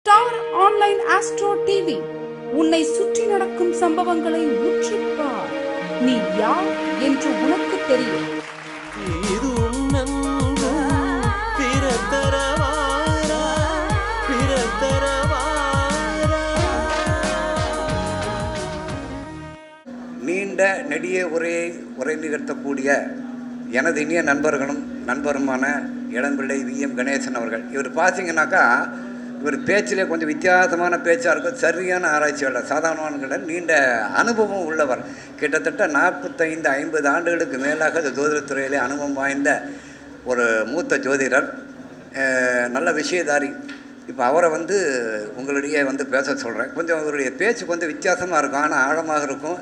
Star online astro TV உன்னை சுற்றி நடக்கும் சம்பவங்களை உற்றுப்பார். நீ யார் என்று உனக்கு தெரியும். நீண்ட நெடிய உரை நிகழ்த்தக்கூடிய எனது இனிய நண்பருமான இளம்பிள்ளை வி.எம். கணேசன் அவர்கள். இவர் பார்த்தீங்கன்னாக்கா இவர் பேச்சிலே கொஞ்சம் வித்தியாசமான பேச்சாக இருக்கும். சரியான ஆராய்ச்சியாளர், சாதாரணமான நீண்ட அனுபவம் உள்ளவர். கிட்டத்தட்ட 45-50 ஆண்டுகளுக்கு மேலாக ஜோதிடத்துறையிலே அனுபவம் வாய்ந்த ஒரு மூத்த ஜோதிடர், நல்ல விஷயதாரி. இப்போ அவரை உங்களிடையே பேச சொல்கிறேன். கொஞ்சம் அவருடைய பேச்சு கொஞ்சம் வித்தியாசமாக இருக்கும், ஆனால் ஆழமாக இருக்கும்,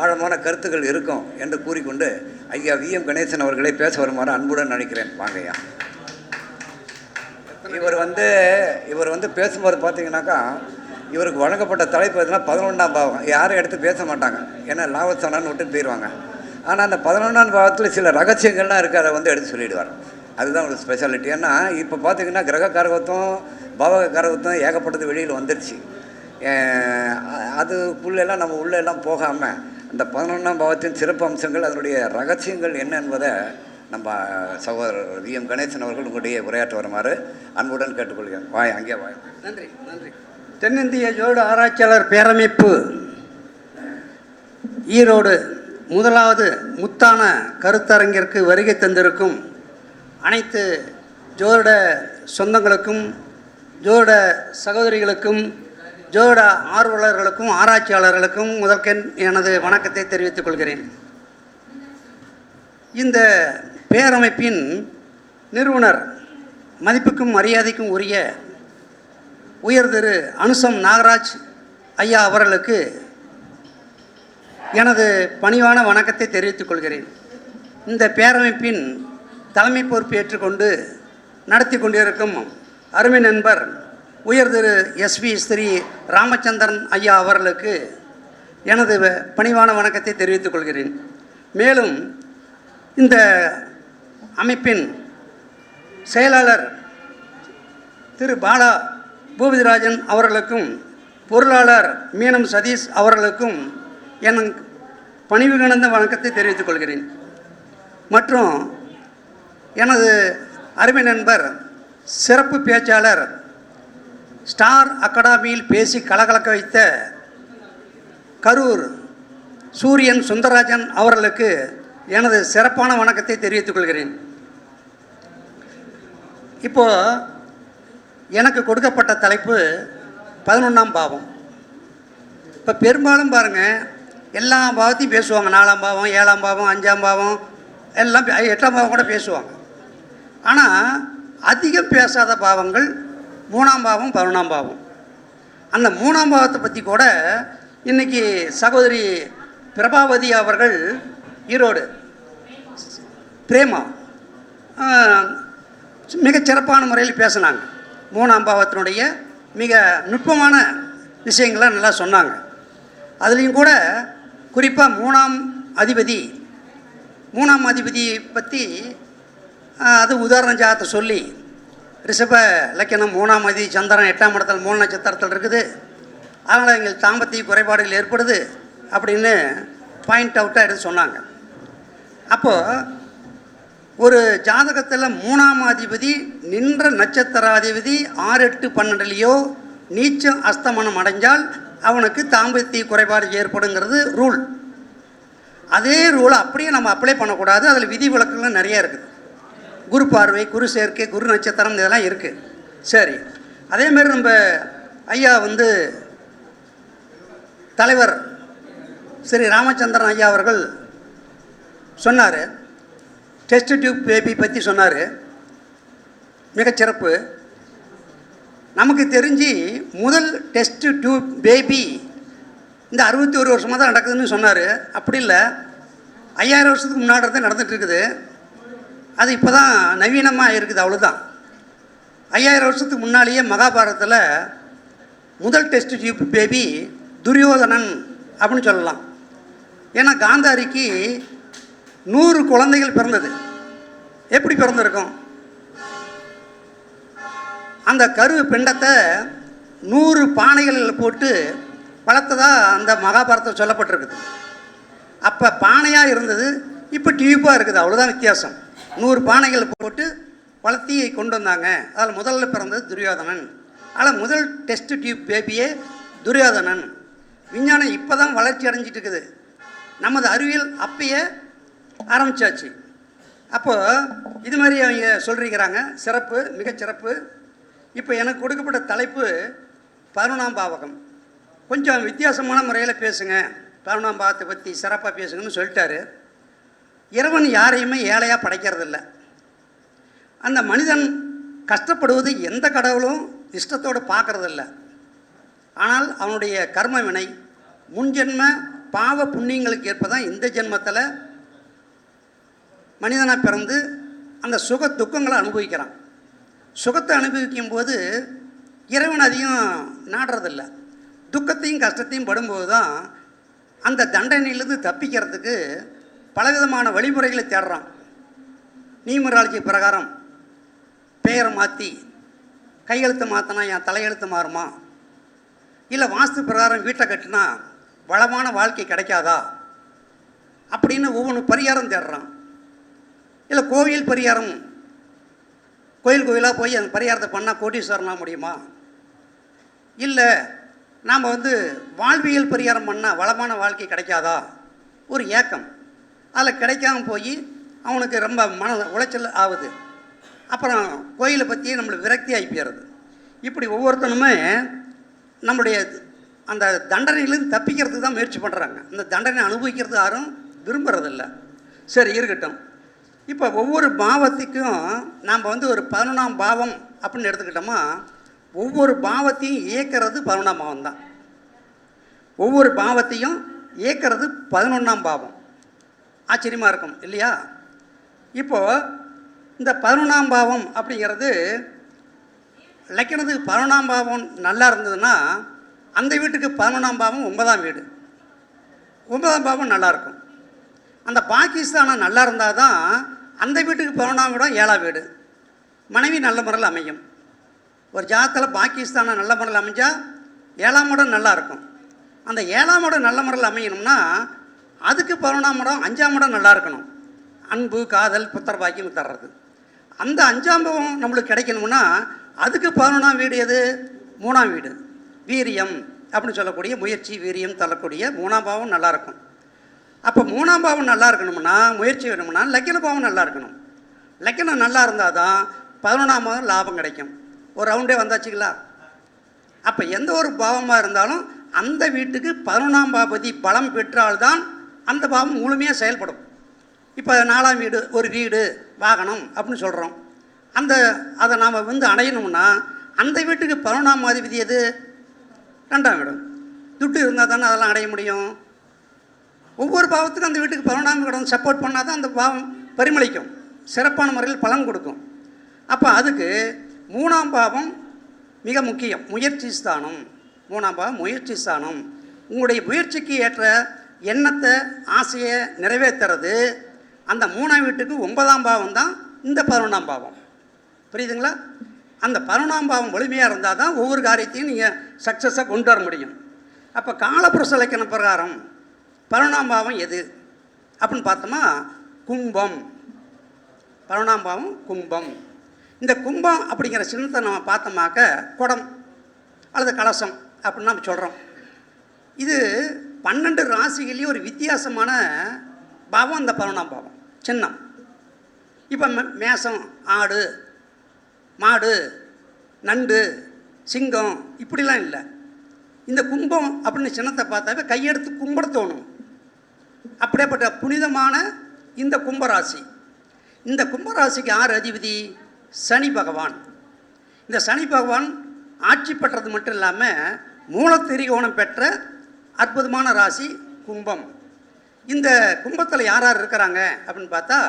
ஆழமான கருத்துக்கள் இருக்கும் என்று கூறிக்கொண்டு ஐயா வி.எம். கணேசன் அவர்களை பேச வருமாறு அன்புடன் நினைக்கிறேன். வாங்கய்யா. இவர் பேசும்போது பார்த்தீங்கன்னாக்கா இவருக்கு வழங்கப்பட்ட தலைப்பு எதுனா 11ஆம் பாவம். யாரும் எடுத்து பேச மாட்டாங்க, ஏன்னா லாபஸ்தானான்னு விட்டு போயிடுவாங்க. ஆனால் அந்த 11ஆம் பாவத்தில் சில ரகசியங்கள்லாம் இருக்குது, அதை எடுத்து சொல்லிவிடுவார். அதுதான் ஒரு ஸ்பெஷாலிட்டி. ஏன்னா இப்போ பார்த்திங்கன்னா கிரக காரகத்துவம் பாவக காரகத்துவம் ஏகப்பட்டது வெளியில் வந்துடுச்சு. அதுக்குள்ளெல்லாம் நம்ம உள்ளெல்லாம் போகாமல் அந்த 11ஆம் பாவத்தின் சிறப்பு அம்சங்கள், அதனுடைய ரகசியங்கள் என்ன என்பதை நம்ம சகோதரர் வி.எம். கணேசன் அவர்கள் உங்களுடைய உரையாற்ற வருமாறு அன்புடன் கேட்டுக்கொள்கிறேன். அங்கே வாய். நன்றி. தென்னிந்திய ஜோதிட ஆராய்ச்சியாளர் பேரமைப்பு ஈரோடு முதலாவது முத்தான கருத்தரங்கிற்கு வருகை தந்திருக்கும் அனைத்து ஜோதிட சொந்தங்களுக்கும், ஜோதிட சகோதரிகளுக்கும், ஜோதிட ஆர்வலர்களுக்கும், ஆராய்ச்சியாளர்களுக்கும் முதற்கண் எனது வணக்கத்தை தெரிவித்துக் கொள்கிறேன். இந்த பேரமைப்பின் நிறுவனர், மதிப்புக்கும் மரியாதைக்கும் உரிய உயர் திரு அனுசம் நாகராஜ் ஐயா அவர்களுக்கு எனது பணிவான வணக்கத்தை தெரிவித்துக் கொள்கிறேன். இந்த பேரமைப்பின் தலைமை பொறுப்பு ஏற்றுக்கொண்டு நடத்தி கொண்டிருக்கும் அருமை நண்பர் உயர் திரு எஸ்வி ஸ்ரீ ராமச்சந்திரன் ஐயா அவர்களுக்கு எனது பணிவான வணக்கத்தை தெரிவித்துக் கொள்கிறேன். மேலும் இந்த அமைப்பின் செயலாளர் திரு பாலா பூபதிராஜன் அவர்களுக்கும், பொருளாளர் மீனம் சதீஷ் அவர்களுக்கும் என் பணிவு கலந்த வணக்கத்தை தெரிவித்துக் கொள்கிறேன். மற்றும் எனது அருமை நண்பர் சிறப்பு பேச்சாளர், ஸ்டார் அகாடமியில் பேசி கலகலக்க வைத்த கரூர் சூரியன் சுந்தரராஜன் அவர்களுக்கு எனது சிறப்பான வணக்கத்தை தெரிவித்துக் கொள்கிறேன். இப்போது எனக்கு கொடுக்கப்பட்ட தலைப்பு 11ஆம் பாவம். இப்போ பெரும்பாலும் பாருங்கள், எல்லா பாவத்தையும் பேசுவாங்க. 4ஆம் பாவம், 7ஆம் பாவம், 5ஆம் பாவம், எல்லாம் 8ஆம் பாவம் கூட பேசுவாங்க. ஆனால் அதிகம் பேசாத பாவங்கள் 3ஆம் பாவம், 11ஆம் பாவம். அந்த 3ஆம் பாவத்தை பற்றி கூட இன்றைக்கி சகோதரி பிரபாவதி அவர்கள் ஈரோடு பிரேமா மிகச் சிறப்பான முறையில் பேசினாங்க. 3ஆம் பாவத்தினுடைய மிக நுட்பமான விஷயங்களை நல்லா சொன்னாங்க. அதுலேயும் கூட குறிப்பாக 3ஆம் அதிபதி பற்றி அது உதாரண ஜாதத்தை சொல்லி, ரிஷப லக்கணம் 3ஆம் அதிபதி சந்திரன் 8ஆம் இடத்தில் 3 நட்சத்திரத்தில் இருக்குது, அதனால் எங்களுக்கு தாம்பத்திய குறைபாடுகள் ஏற்படுது அப்படின்னு பாயிண்ட் அவுட்டாக எடுத்து சொன்னாங்க. அப்போது ஒரு ஜாதகத்தில் 3ஆம் அதிபதி நின்ற நட்சத்திராதிபதி 6, 8, 12லேயோ நீச்சம் அஸ்தமனம் அடைஞ்சால் அவனுக்கு தாம்பத்திய குறைபாடு ஏற்படுங்கிறது ரூல். அதே ரூலை அப்படியே நம்ம அப்ளை பண்ணக்கூடாது. அதில் விதி விலக்குகள் நிறைய இருக்குது. குரு பார்வை, குரு சேர்க்கை, குரு நட்சத்திரம், இதெல்லாம் இருக்குது. சரி, அதேமாரி நம்ம ஐயா தலைவர் ஸ்ரீ ராமச்சந்திரன் ஐயா அவர்கள் சொன்னார், டெஸ்ட் டியூப் பேபி பற்றி சொன்னார். மிகச்சிறப்பு. நமக்கு தெரிஞ்சு முதல் டெஸ்ட் டியூப் பேபி இந்த 61 வருஷமாக தான் நடக்குதுன்னு சொன்னார். அப்படி இல்லை, 5000 வருஷத்துக்கு முன்னாடி தான் நடந்துகிட்டு இருக்குது. அது இப்போ தான் நவீனமாக இருக்குது, அவ்வளோதான். 5000 வருஷத்துக்கு முன்னாலேயே மகாபாரதத்தில் முதல் டெஸ்ட் டியூப் பேபி துரியோதனன் அப்படின்னு சொல்லலாம். ஏன்னா காந்தாரிக்கு 100 குழந்தைகள் பிறந்தது. எப்படி பிறந்திருக்கும்? அந்த கரு பிண்டத்தை 100 பானைகளில் போட்டு வளர்த்ததா அந்த மகாபாரதம் சொல்லப்பட்டிருக்குது. அப்போ பானையாக இருந்தது, இப்போ டியூப்பாக இருக்குது, அவ்வளோதான் வித்தியாசம். 100 பானைகள் போட்டு வளர்த்தி கொண்டு வந்தாங்க. அதில் முதல்ல பிறந்தது துரியோதனன். அதில் முதல் டெஸ்ட் டியூப் பேபியே துரியோதனன். விஞ்ஞானம் இப்போ தான் வளர்ச்சி அடைஞ்சிட்டு இருக்குது. நமது அறிவியல் அப்பயே ஆரம்பித்தாச்சு. அப்போது இது மாதிரி அவங்க சொல்லியிருக்கிறாங்க. சிறப்பு, மிகச்சிறப்பு. இப்போ எனக்கு கொடுக்கப்பட்ட தலைப்பு 11ஆம் பாவகம். கொஞ்சம் வித்தியாசமான முறையில் பேசுங்க, 11ஆம் பாவத்தை பற்றி சிறப்பாக பேசுங்கன்னு சொல்லிட்டாரு. இறைவன் யாரையுமே ஏழையாக படைக்கிறதில்ல. அந்த மனிதன் கஷ்டப்படுவது எந்த கடவுளும் இஷ்டத்தோடு பார்க்கறதில்ல. ஆனால் அவனுடைய கர்ம வினை, முன்ஜென்ம பாவ புண்ணியங்களுக்கு ஏற்ப தான் இந்த ஜென்மத்தில் மனிதனாக பிறந்து அந்த சுக துக்கங்களை அனுபவிக்கிறான். சுகத்தை அனுபவிக்கும் போது இறைவன் அதிகம் நாடுறதில்லை. துக்கத்தையும் கஷ்டத்தையும் படும்போது தான் அந்த தண்டனையிலிருந்து தப்பிக்கிறதுக்கு பலவிதமான வழிமுறைகளை தேடுறான். நியூமராலஜி பிரகாரம் பெயரை மாற்றி கையெழுத்து மாற்றினா என் தலையெழுத்து மாறுமா, இல்லை வாஸ்து பிரகாரம் வீட்டை கட்டினா வளமான வாழ்க்கை கிடைக்காதா அப்படின்னு ஒவ்வொன்று பரிகாரம் தேடுறான். இல்லை கோவில் பரிகாரம், கோயில் கோயிலாக போய் அந்த பரிகாரத்தை பண்ணால் கோடீஸ்வரனாக முடியுமா, இல்லை நாம் வாழ்வியல் பரிகாரம் பண்ணால் வளமான வாழ்க்கை கிடைக்காதா, ஒரு ஏக்கம். அதில் கிடைக்காம போய் அவனுக்கு ரொம்ப மன உளைச்சல் ஆகுது. அப்புறம் கோயிலை பற்றியே நம்மளுக்கு விரக்தி ஆகி போயிடுறது. இப்படி ஒவ்வொருத்தனுமே நம்முடைய அந்த தண்டனையிலேருந்து தப்பிக்கிறதுக்கு தான் முயற்சி பண்ணுறாங்க. அந்த தண்டனை அனுபவிக்கிறது யாரும் விரும்புகிறதில்ல. சரி, இருக்கட்டும். இப்போ ஒவ்வொரு பாவத்துக்கும் நாம் ஒரு 11ஆம் பாவம் அப்படின்னு எடுத்துக்கிட்டோமா, ஒவ்வொரு பாவத்தையும் இயக்கிறது 11ஆம் பாவம் தான். ஒவ்வொரு பாவத்தையும் இயக்கிறது 11ஆம் பாவம். ஆச்சரியமாக இருக்கும் இல்லையா? இப்போது இந்த 11ஆம் பாவம் அப்படிங்கிறது லக்கணத்துக்கு 11ஆம் பாவம் நல்லா இருந்ததுன்னா அந்த வீட்டுக்கு 11ஆம் பாவம் 9ஆம் வீடு. 9ஆம் பாவம் நல்லாயிருக்கும். அந்த பாகிஸ்தானம் நல்லா இருந்தால் தான் அந்த வீட்டுக்கு 11ஆம் வீடும் 7ஆம் வீடு. மனைவி நல்ல முறையில் அமையும். ஒரு ஜாதத்தில் பாகிஸ்தானம் நல்ல முறையில் அமைஞ்சால் 7ஆம் இடம் நல்லாயிருக்கும். அந்த 7ஆம் இடம் நல்ல முறையில் அமையணும்னா அதுக்கு 11ஆம் இடம் 5ஆம் இடம் நல்லா இருக்கணும். அன்பு, காதல், புத்திர பாக்கியம் தர்றது. அந்த 5ஆம் பாவம் நம்மளுக்கு கிடைக்கணும்னா அதுக்கு 11ஆம் வீடு எது? 3ஆம் வீடு. வீரியம் அப்படின்னு சொல்லக்கூடிய முயற்சி, வீரியம் தரக்கூடிய 3ஆம் பாவம் நல்லாயிருக்கும். அப்போ 3ஆம் பாவம் நல்லா இருக்கணும்னா, முயற்சி வேணும்னா லக்கண பாவம் நல்லா இருக்கணும். லக்கணம் நல்லா இருந்தால் தான் 11ஆம் பாவம் லாபம் கிடைக்கும். ஒரு ரவுண்டே வந்தாச்சுங்களா? அப்போ எந்த ஒரு பாவமாக இருந்தாலும் அந்த வீட்டுக்கு 11ஆம் பாவதி பலம் பெற்றால்தான் அந்த பாவம் முழுமையாக செயல்படும். இப்போ 4ஆம் வீடு, ஒரு வீடு, வாகனம் அப்படின்னு சொல்கிறோம். அதை நாம் அடையணும்னா அந்த வீட்டுக்கு 11ஆம் அதிபதி எது? 2ஆம் வீடு. துட்டு இருந்தால் தானே அதெல்லாம் அடைய முடியும். ஒவ்வொரு பாவத்துக்கும் அந்த வீட்டுக்கு 11ஆம் வீடு சப்போர்ட் பண்ணால் தான் அந்த பாவம் பரிமளிக்கும், சிறப்பான முறையில் பலன் கொடுக்கும். அப்போ அதுக்கு 3ஆம் பாவம் மிக முக்கியம். முயற்சி ஸ்தானம். 3ஆம் பாவம் முயற்சி ஸ்தானம். உங்களுடைய முயற்சிக்கு ஏற்ற எண்ணத்தை, ஆசையை நிறைவேற்றுறது அந்த 3ஆம் வீட்டுக்கு 9ஆம் பாவம் தான் இந்த 11ஆம் பாவம். புரியுதுங்களா? அந்த 11ஆம் பாவம் வலிமையாக இருந்தால் தான் ஒவ்வொரு காரியத்தையும் நீங்கள் சக்ஸஸாக கொண்டு வர முடியும். அப்போ காலபுருஷ இலக்கண பிரகாரம் 11ஆம் பாவம் எது அப்படின்னு பார்த்தோமா, கும்பம். 11ஆம் பாவம் கும்பம். இந்த கும்பம் அப்படிங்கிற சின்னத்தை நம்ம பார்த்தோமாக்க குடம் அல்லது கலசம் அப்படின்னு நம்ம சொல்கிறோம். இது 12 ராசிகளையும் ஒரு வித்தியாசமான பாவம் அந்த 11ஆம் பாவம் சின்னம். இப்போ மேசம் ஆடு, மாடு, நண்டு, சிங்கம் இப்படிலாம் இல்லை. இந்த கும்பம் அப்படின்னு சின்னத்தை பார்த்தாவே கையெடுத்து கும்பிட தோணும். அப்படியேப்பட்ட புனிதமான இந்த கும்பராசி. இந்த கும்பராசிக்கு யார் அதிபதி? சனி பகவான். இந்த சனி பகவான் ஆட்சி பெற்றது மட்டும் இல்லாமல் மூலத்திரிகோணம் பெற்ற அற்புதமான ராசி கும்பம். இந்த கும்பத்தில் யார் யார் இருக்கிறாங்க அப்படின்னு பார்த்தா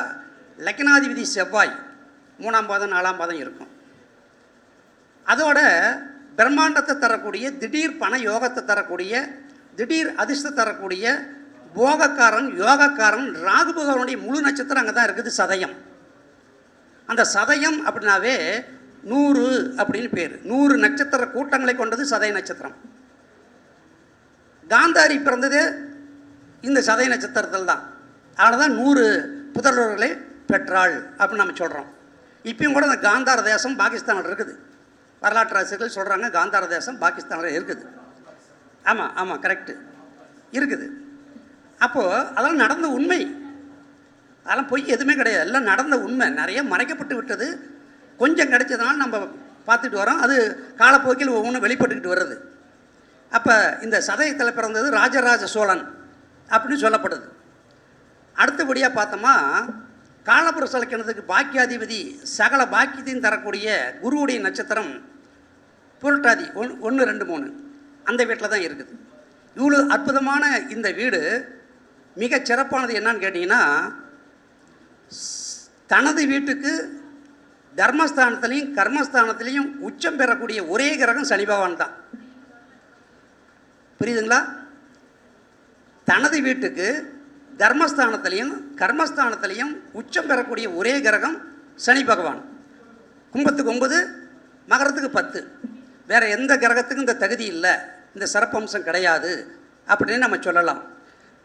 லக்னாதிபதி செவ்வாய் 3ஆம் பாதம் 4ஆம் பாதம் இருக்கும். அதோட பிரம்மாண்டத்தை தரக்கூடிய, திடீர் பண யோகத்தை தரக்கூடிய, திடீர் அதிர்ஷ்டத்தை தரக்கூடிய போகக்காரன், யோகக்காரன் ராகு பகவானுடைய முழு நட்சத்திரம் அங்கே தான் இருக்குது, சதயம். அந்த சதயம் அப்படின்னாவே 100 அப்படின்னு பேர். 100 நட்சத்திர கூட்டங்களை கொண்டது சதய நட்சத்திரம். காந்தாரி பிறந்தது இந்த சதய நட்சத்திரத்தில் தான். அதனால தான் 100 புதல்வர்களை பெற்றாள் அப்படின்னு நம்ம சொல்கிறோம். இப்பயும் கூட அந்த காந்தார தேசம் பாகிஸ்தானில் இருக்குது. வரலாற்று ஆசிரியர்கள் சொல்கிறாங்க காந்தார தேசம் பாகிஸ்தானில் இருக்குது. ஆமாம் ஆமாம் கரெக்டு இருக்குது. அப்போது அதெல்லாம் நடந்த உண்மை, அதெல்லாம் பொய் எதுவுமே கிடையாது, எல்லாம் நடந்த உண்மை. நிறைய மறைக்கப்பட்டு விட்டது, கொஞ்சம் கிடைச்சதுனால நம்ம பார்த்துட்டு வரோம். அது காலப்போக்கில் ஒவ்வொன்றும் வெளிப்பட்டுக்கிட்டு வருது. அப்போ இந்த சதயத்தில் பிறந்தது ராஜராஜ சோழன் அப்படின்னு சொல்லப்படுது. அடுத்தபடியாக பார்த்தோமா காலபுருஷ இலக்கணத்துக்கு பாக்கியாதிபதி சகல பாக்கியத்தையும் தரக்கூடிய குருவுடைய நட்சத்திரம் புரட்டாதி 1, 2, 3 அந்த வீட்டில் தான் இருக்குது. இவ்வளோ அற்புதமான இந்த வீடு மிக சிறப்பானது என்னன்னு கேட்டிங்கன்னா, தனது வீட்டுக்கு தர்மஸ்தானத்திலையும் கர்மஸ்தானத்திலையும் உச்சம் பெறக்கூடிய ஒரே கிரகம் சனி பகவான் தான். புரியுதுங்களா? தனது வீட்டுக்கு தர்மஸ்தானத்திலையும் கர்மஸ்தானத்திலையும் உச்சம் பெறக்கூடிய ஒரே கிரகம் சனி பகவான். கும்பத்துக்கு 9, மகரத்துக்கு 10. வேறு எந்த கிரகத்துக்கும் இந்த தகுதி இல்லை, இந்த சிறப்பம்சம் கிடையாது அப்படின்னு நம்ம சொல்லலாம்.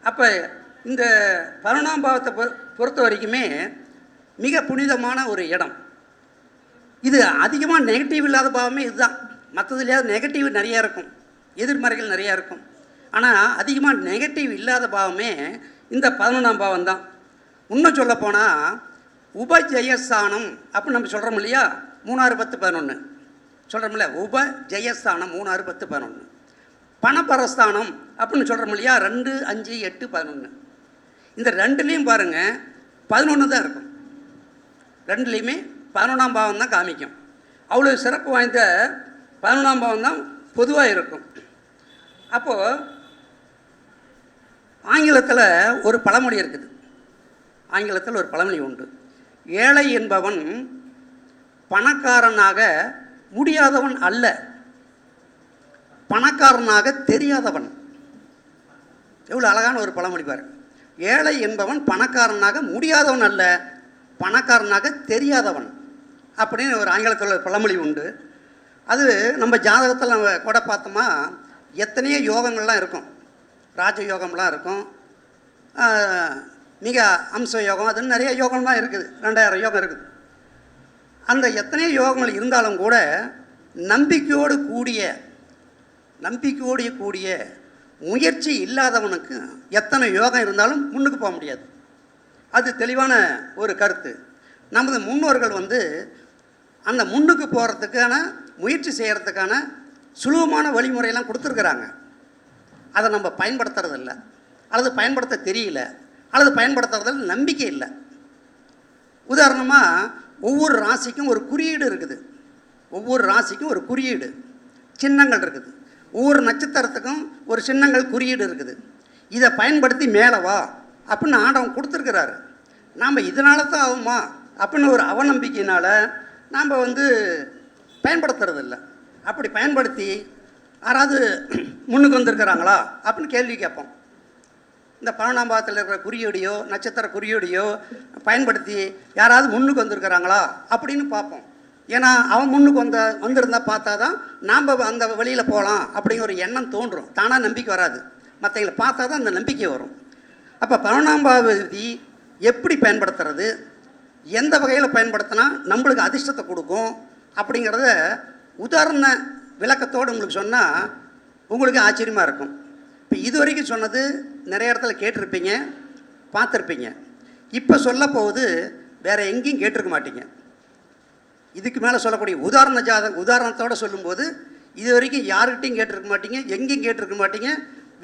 அப்போ இந்த 11ஆம் பாவத்தை பொறுத்த வரைக்குமே மிக புனிதமான ஒரு இடம். இது அதிகமாக நெகட்டிவ் இல்லாத பாவமே இதுதான். மற்றதுலையாவது நெகட்டிவ் நிறையா இருக்கும், எதிர்மறைகள் நிறையா இருக்கும். ஆனால் அதிகமாக நெகட்டிவ் இல்லாத பாவமே இந்த 11ஆம் பாவம் தான். இன்னும் சொல்லப்போனால் உபஜயஸ்தானம் அப்படின்னு நம்ம சொல்கிறோம் இல்லையா, 3, 6, 10, 11 சொல்கிறோம்ல, உபஜயஸ்தானம் 3, 6, 10, 11. பணபரஸ்தானம் அப்படின்னு சொல்கிறோம் இல்லையா, 2, 5, 8, 11. இந்த ரெண்டுலேயும் பாருங்கள் 11 தான் இருக்கும். ரெண்டுலேயுமே 11ஆம் பாவம் தான் காமிக்கும். அவ்வளோ சிறப்பு வாய்ந்த 11ஆம் பாவம் தான் பொதுவாக இருக்கும். அப்போது ஆங்கிலத்தில் ஒரு பழமொழி இருக்குது. ஆங்கிலத்தில் ஒரு பழமொழி உண்டு. ஏழை என்பவன் பணக்காரனாக முடியாதவன் அல்ல, பணக்காரனாக தெரியாதவன். எவ்வளோ அழகான ஒரு பழமொழி பாரு. ஏழை என்பவன் பணக்காரனாக முடியாதவன் அல்ல, பணக்காரனாக தெரியாதவன் அப்படின்னு ஒரு ஆங்கிலத்தில் ஒரு பழமொழி உண்டு. அது நம்ம ஜாதகத்தில் நம்ம கூட பார்த்தோமா எத்தனையோ யோகங்கள்லாம் இருக்கும். ராஜயோகம்லாம் இருக்கும், மிக அம்ச யோகம், அதுன்னு நிறைய யோகம்லாம் இருக்குது. 2000 யோகம் இருக்குது. அந்த எத்தனையோ யோகங்கள் இருந்தாலும் கூட நம்பிக்கையோடு கூடிய முயற்சி இல்லாதவனுக்கு எத்தனை யோகம் இருந்தாலும் முன்னுக்கு போக முடியாது. அது தெளிவான ஒரு கருத்து. நமது முன்னோர்கள் அந்த முன்னுக்கு போகிறதுக்கான முயற்சி செய்கிறதுக்கான சுலபமான வழிமுறையெல்லாம் கொடுத்துருக்குறாங்க. அதை நம்ம பயன்படுத்துறதில்ல, அல்லது பயன்படுத்த தெரியல, அல்லது பயன்படுத்துறதில் நம்பிக்கை இல்லை. உதாரணமாக ஒவ்வொரு ராசிக்கும் ஒரு குறியீடு இருக்குது. ஒவ்வொரு ராசிக்கும் ஒரு குறியீடு சின்னங்கள் இருக்குது. ஒவ்வொரு நட்சத்திரத்துக்கும் ஒரு சின்னங்கள் குறியீடு இருக்குது. இதை பயன்படுத்தி மேலே வா அப்படின்னு ஆண்டவன் கொடுத்துருக்கிறாரு. நாம் இதனால தான் ஆகுமா அப்படின்னு ஒரு அவநம்பிக்கையினால் நாம் பயன்படுத்துறதில்லை. அப்படி பயன்படுத்தி யாராவது முன்னுக்கு வந்திருக்கிறாங்களா அப்படின்னு கேள்வி கேட்போம். இந்த 12ஆம் பாவத்தில் இருக்கிற குறியீடையோ நட்சத்திர குறியீடையோ பயன்படுத்தி யாராவது முன்னுக்கு வந்திருக்கிறாங்களா அப்படின்னு பார்ப்போம். ஏன்னா அவன் முன்னுக்கு வந்திருந்தால் பார்த்தா தான் நாம் அந்த வழியில் போகலாம் அப்படிங்கிற ஒரு எண்ணம் தோன்றும். தானாக நம்பிக்கை வராது, மற்றவங்களை பார்த்தா தான் அந்த நம்பிக்கை வரும். அப்போ 11ஆம் பாவ விதி எப்படி பயன்படுத்துறது, எந்த வகையில் பயன்படுத்தினா நம்மளுக்கு அதிர்ஷ்டத்தை கொடுக்கும் அப்படிங்கிறத உதாரண விளக்கத்தோடு உங்களுக்கு சொன்னால் உங்களுக்கு ஆச்சரியமாக இருக்கும். இப்போ இது வரைக்கும் சொன்னது நிறைய இடத்துல கேட்டிருப்பீங்க, பார்த்துருப்பீங்க. இப்போ சொல்ல போகுது வேறு எங்கேயும் கேட்டிருக்க மாட்டீங்க. இதுக்கு மேலே சொல்லக்கூடிய உதாரணத்தோடு சொல்லும்போது இது வரைக்கும் யாருக்கிட்டையும் கேட்டிருக்க மாட்டீங்க, எங்கேயும் கேட்டிருக்க மாட்டீங்க.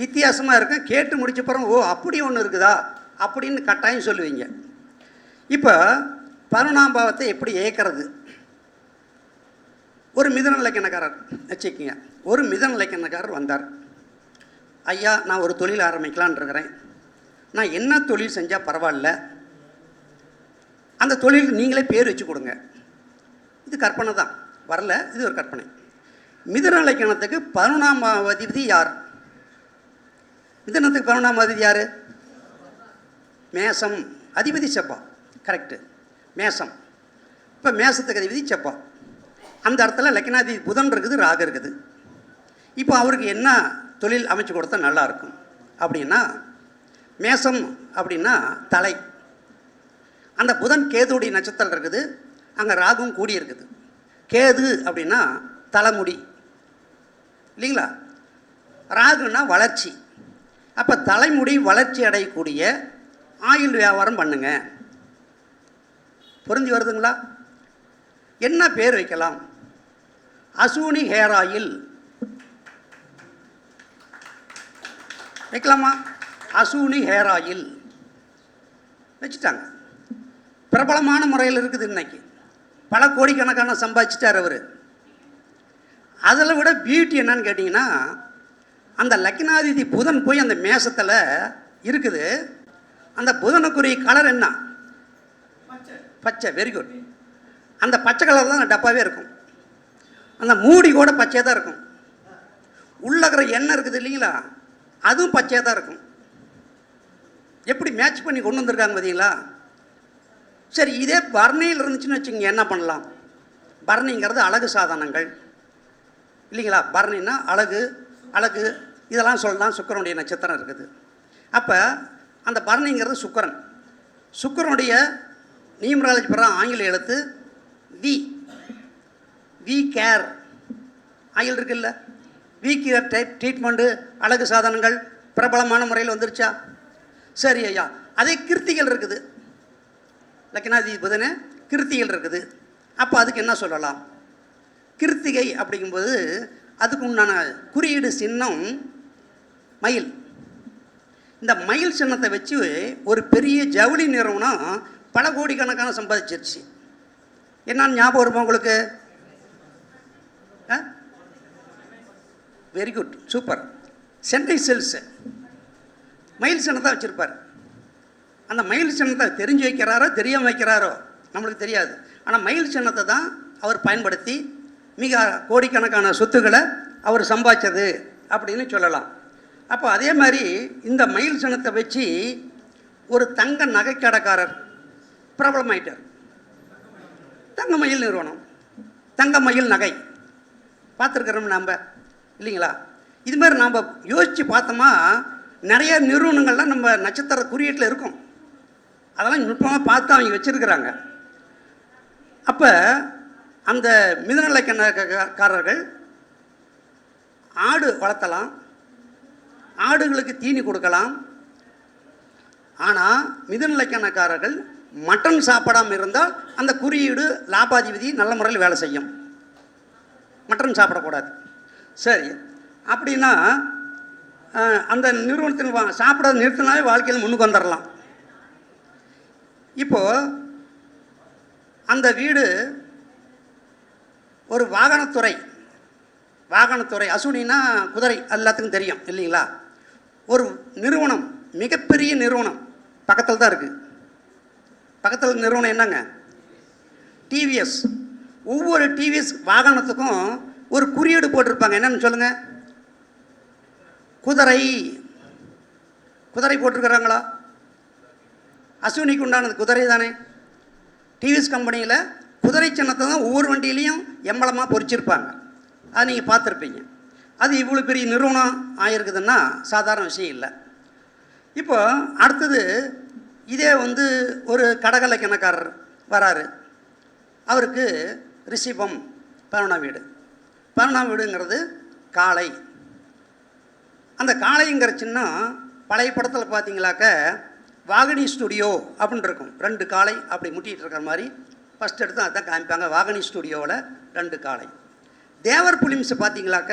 வித்தியாசமாக இருக்கும். கேட்டு முடிச்சப்பறம் ஓ அப்படி ஒன்று இருக்குதா அப்படின்னு கட்டாயம் சொல்லுவீங்க. இப்போ 11ஆம் பாவத்தை எப்படி ஏற்கிறது? ஒரு மிதுன இலக்கணக்காரர் வச்சுக்கிங்க. ஒரு மிதுன இலக்கணக்காரர் வந்தார். ஐயா, நான் ஒரு தொழில் ஆரம்பிக்கலான் இருக்கிறேன். நான் என்ன தொழில் செஞ்சால் பரவாயில்ல, அந்த தொழிலுக்கு நீங்களே பேர் வச்சு கொடுங்க. இது கற்பனை தான், வரல, இது ஒரு கற்பனை. மிதுன இலக்கணத்துக்கு 11ஆம் அதிபதி யார்? மிதுனத்துக்கு 11ஆம் அதிபதி யார்? மேசம். அதிபதி செவ்வா. கரெக்டு, மேசம். இப்போ மேசத்துக்கு அதிபதி செவ்வா. அந்த இடத்துல லக்னாதிபதி புதன் இருக்குது, ராகு இருக்குது. இப்போ அவருக்கு என்ன தொழில் அமைச்சு கொடுத்தா நல்லாயிருக்கும் அப்படின்னா, மேசம் அப்படின்னா தலை, அந்த புதன் கேதுடைய நட்சத்திரம் இருக்குது, அங்கே ராகும் கூடி இருக்குது. கேது அப்படின்னா தலைமுடி இல்லைங்களா, ராகுன்னா வளர்ச்சி. அப்போ தலைமுடி வளர்ச்சி அடையக்கூடிய ஆயில் வியாபாரம் பண்ணுங்க. பொருந்தி வருதுங்களா? என்ன பேர் வைக்கலாம்? அசூனி ஹேர் ஆயில் வைக்கலாமா? அசூனி ஹேர் ஆயில் வச்சுட்டாங்க. பிரபலமான முறையில் இருக்குது. இன்னைக்கு பல கோடிக்கணக்கான சம்பாதிச்சிட்டார் அவர். அதில் விட பியூட்டி என்னன்னு கேட்டிங்கன்னா, அந்த லக்னாதிபதி புதன் போய் அந்த மேசத்தில் இருக்குது. அந்த புதனுக்குரிய கலர் என்ன? பச்சை. Very good. அந்த பச்சை கலர் தான் அந்த டப்பாவே இருக்கும். அந்த மூடி கூட பச்சையாக தான் இருக்கும். உள்ளக்கிற எண்ணெய் இருக்குது இல்லைங்களா, அதுவும் பச்சையாக தான் இருக்கும். எப்படி மேட்ச் பண்ணி கொண்டு வந்திருக்காங்க பார்த்தீங்களா? சரி, இதே பரணியில் இருந்துச்சுன்னு வச்சுக்கோங்க, என்ன பண்ணலாம்? பரணிங்கிறது அழகு சாதனங்கள் இல்லைங்களா. பரணின்னா அழகு, அழகு இதெல்லாம் சொல்லலாம். சுக்கிரனுடைய நட்சத்திரம் இருக்குது. அப்போ அந்த பரணிங்கிறது சுக்கிரன். சுக்கிரனுடைய நியூமராலஜி பிரகாரம் ஆங்கில எழுத்து வி. வி கேர் ஆயில் இருக்குல்ல, வி கேர் ட்ரீட்மெண்ட்டு, அழகு சாதனங்கள் பிரபலமான முறையில் வந்துருச்சா? சரி ஐயா. அதே கிருத்திகள் இருக்குது, லக்னாதிபதி புதனே கிருத்திகள் இருக்குது. அப்போ அதுக்கு என்ன சொல்லலாம்? கிருத்திகை அப்படிங்கும்போது அதுக்கு உண்டான குறியீடு சின்னம் மயில். இந்த மயில் சின்னத்தை வச்சு ஒரு பெரிய ஜவுளி நிறுவனம் பல கோடிக்கணக்கான சம்பாதிச்சிருச்சு. என்னன்னு ஞாபகம் வருமா உங்களுக்கு? Very good, super. Chennai silks மயில் சின்னத்தை வச்சுருப்பார். அந்த மயில் சின்னத்தை தெரிஞ்சு வைக்கிறாரோ தெரியாமல் வைக்கிறாரோ நம்மளுக்கு தெரியாது. ஆனால் மயில் சின்னத்தை தான் அவர் பயன்படுத்தி மிக கோடிக்கணக்கான சொத்துக்களை அவர் சம்பாதிச்சது அப்படின்னு சொல்லலாம். அப்போ அதே மாதிரி இந்த மயில் சின்னத்தை வச்சு ஒரு தங்க நகைக்கடைக்காரர் பிரபலமாயிட்டார். தங்க மயில் நிறுவனம், தங்க மயில் நகை பார்த்துருக்குறோம் நாம் இல்லைங்களா. இதுமாதிரி நாம் யோசித்து பார்த்தோமா, நிறைய நிறுவனங்கள்லாம் நம்ம நட்சத்திர குறியீட்டில் இருக்கும். அதெல்லாம் நுட்பமாக பார்த்து அவங்க வச்சுருக்கிறாங்க. அப்போ அந்த மிதுனலக்கணக்காரர்கள் ஆடு வளர்த்தலாம், ஆடுகளுக்கு தீனி கொடுக்கலாம். ஆனால் மிதுனலக்கணக்காரர்கள் மட்டன் சாப்பிடாமல் இருந்தால் அந்த குறியீடு லாபாதிபதி நல்ல முறையில் வேலை செய்யும். மட்டன் சாப்பிடக்கூடாது. சரி, அப்படின்னா அந்த நிறுவனத்தில் சாப்பிட நிறுத்தினாவே வாழ்க்கையில் முன்னுக்கு வந்துடலாம். இப்போது அந்த வீடு ஒரு வாகனத்துறை, அசுனின்னா குதிரை எல்லாத்துக்கும் தெரியும் இல்லைங்களா. ஒரு நிறுவனம், மிகப்பெரிய நிறுவனம் பக்கத்தில் தான் இருக்குது. பக்கத்தில் நிறுவனம் என்னங்க? டிவிஎஸ். ஒவ்வொரு டிவிஎஸ் வாகனத்துக்கும் ஒரு குறியீடு போட்டிருப்பாங்க. என்னன்னு சொல்லுங்கள்? குதிரை. குதிரை போட்டிருக்கிறாங்களா? அசுனிக்கு உண்டானது குதிரை தானே. டிவிஎஸ் கம்பெனியில் குதிரை சின்னத்தை தான் ஒவ்வொரு வண்டியிலையும் எம்பளமாக பொறிச்சிருப்பாங்க. அது நீங்கள் பார்த்துருப்பீங்க. அது இவ்வளோ பெரிய நிறுவனம் ஆகிருக்குதுன்னா சாதாரண விஷயம் இல்லை. இப்போ அடுத்தது இதே ஒரு கடகலக்கணக்காரர் வராரு. அவருக்கு ரிஷிபம் 11ஆம் வீடு. 11ஆம் வீடுங்கிறது காளை. அந்த காளைங்கிற சின்னம் பழைய படத்தில் பார்த்தீங்களாக்க வாகனி ஸ்டுடியோ அப்படின்னு இருக்கும். 2 காளை அப்படி முட்டிகிட்டு இருக்கிற மாதிரி ஃபஸ்ட் எடுத்து அதுதான் காமிப்பாங்க. வாகனி ஸ்டுடியோவில் 2 காளை. தேவர் புலிம்ஸ் பார்த்தீங்களாக்க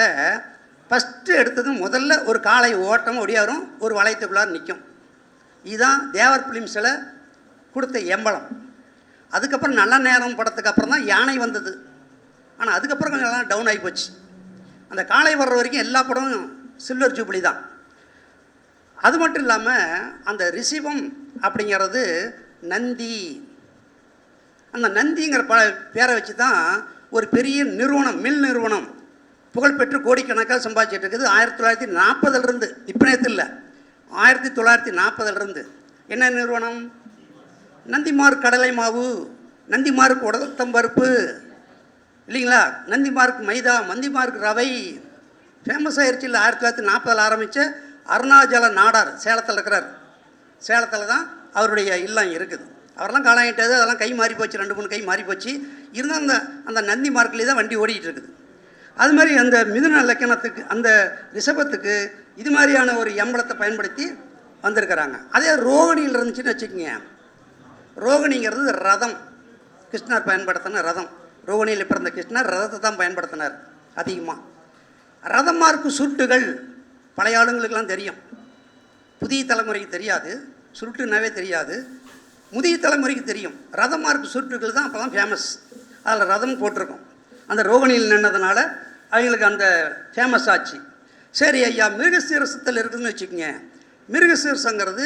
ஃபஸ்ட்டு எடுத்தது முதல்ல ஒரு காளை ஓட்டம் ஒடியாரும், ஒரு வளையத்துக்குள்ளார நிற்கும். இதுதான் தேவர் பிலிம்ஸில் கொடுத்த எம்பளம். அதுக்கப்புறம் நல்ல நேரம் படத்துக்கு அப்புறம் தான் யானை வந்தது. ஆனால் அதுக்கப்புறம் கொஞ்சம் எல்லாம் டவுன் ஆகி போச்சு. அந்த காளை வர்ற வரைக்கும் எல்லா படமும் சில்வர் ஜூப்ளி தான். அது மட்டும் இல்லாமல் அந்த ரிஷிபம் அப்படிங்கிறது நந்தி. அந்த நந்திங்கிற பேரை வச்சு தான் ஒரு பெரிய நிறுவனம், மில் நிறுவனம் புகழ்பெற்று கோடிக்கணக்காக சம்பாதிச்சிட்டு இருக்குது. 1940 இப்போ நேற்று இல்லை, 1940 என்ன நிறுவனம்? நந்திமார் கடலை மாவு, நந்திமாருக்கு உடத்தம்பருப்பு, இல்லைங்களா? நந்தி மார்க் மைதா, மந்தி மார்க் ரவை ஃபேமஸ் ஆயிடுச்சு. இல்லை 1940 ஆரம்பித்த அருணாச்சல நாடார் சேலத்தில் இருக்கிறார். சேலத்தில் தான் அவருடைய இல்லம் இருக்குது. அவரெல்லாம் காலாயிட்டது, அதெல்லாம் கை மாறி போச்சு, 2-3 கை மாறி போச்சு. இருந்தால் அந்த அந்த நந்தி மார்க்லேயே தான் வண்டி ஓடிக்கிட்டு இருக்குது. அது மாதிரி அந்த மிதுன லக்கணத்துக்கு, அந்த ரிஷபத்துக்கு இது மாதிரியான ஒரு எம்பளத்தை பயன்படுத்தி வந்திருக்கிறாங்க. அதே ரோகிணியில் இருந்துச்சுன்னு வச்சுக்கோங்க. ரோகிணிங்கிறது ரதம், கிருஷ்ணர் பயன்படுத்தின ரதம். ரோகிணியில் பிறந்த கிருஷ்ணர் ரதத்தை தான் பயன்படுத்தினார் அதிகமாக. ரதம் மார்க்கு சுருட்டுகள் பழைய ஆளுங்களுக்கெல்லாம் தெரியும், புதிய தலைமுறைக்கு தெரியாது. சுருட்டுனாவே தெரியாது, முதிய தலைமுறைக்கு தெரியும். ரதம் மார்க்கு சுருட்டுகள் தான் அப்போ தான் ஃபேமஸ். அதில் ரதம் போட்டிருக்கோம். அந்த ரோகிணியில் நின்னதுனால அவங்களுக்கு அந்த ஃபேமஸ் ஆச்சு. சரி ஐயா, மிருகசீரசத்தில் இருக்குதுன்னு வச்சுக்கோங்க. மிருகசீரசங்கிறது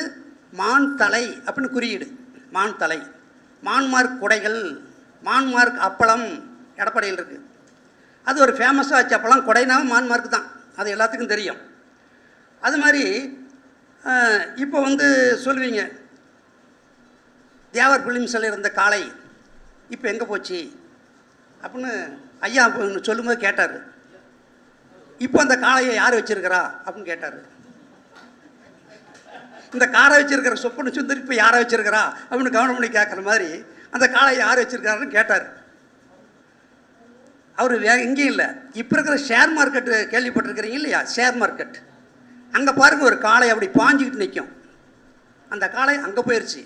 மான் தலை அப்படின்னு குறியீடு. மான் தலை, மான்மார்க் குடைகள், மான்மார்க் அப்பளம் எடப்பாடியில் இருக்குது. அது ஒரு ஃபேமஸாக ஆச்சு. அப்போலாம் கொடைனா மான்மார்க் தான், அது எல்லாத்துக்கும் தெரியும். அது மாதிரி இப்போ சொல்லுவீங்க, தேவர் பிலிம்ஸில் இருந்த காளை இப்போ எங்கே போச்சு அப்படின்னு ஐயா சொல்லும்போது கேட்டார். இப்போ அந்த காளையை யார் வச்சுருக்கிறா அப்படின்னு கேட்டார். இந்த காரை வச்சுருக்கிற சொப்பன சுந்தரி இப்போ யாரை வச்சுருக்கிறா அப்படின்னு கவனம் பண்ணி கேட்குற மாதிரி அந்த காளையை யார் வச்சுருக்காருன்னு கேட்டார். அவர் எங்கேயும் இல்லை, இப்போ இருக்கிற ஷேர் மார்க்கெட்டு கேள்விப்பட்டிருக்கிறீங்க இல்லையா? ஷேர் மார்க்கெட், அங்கே பாருங்கள் ஒரு காளை அப்படி பாஞ்சிக்கிட்டு நிற்கும். அந்த காளை அங்கே போயிடுச்சு.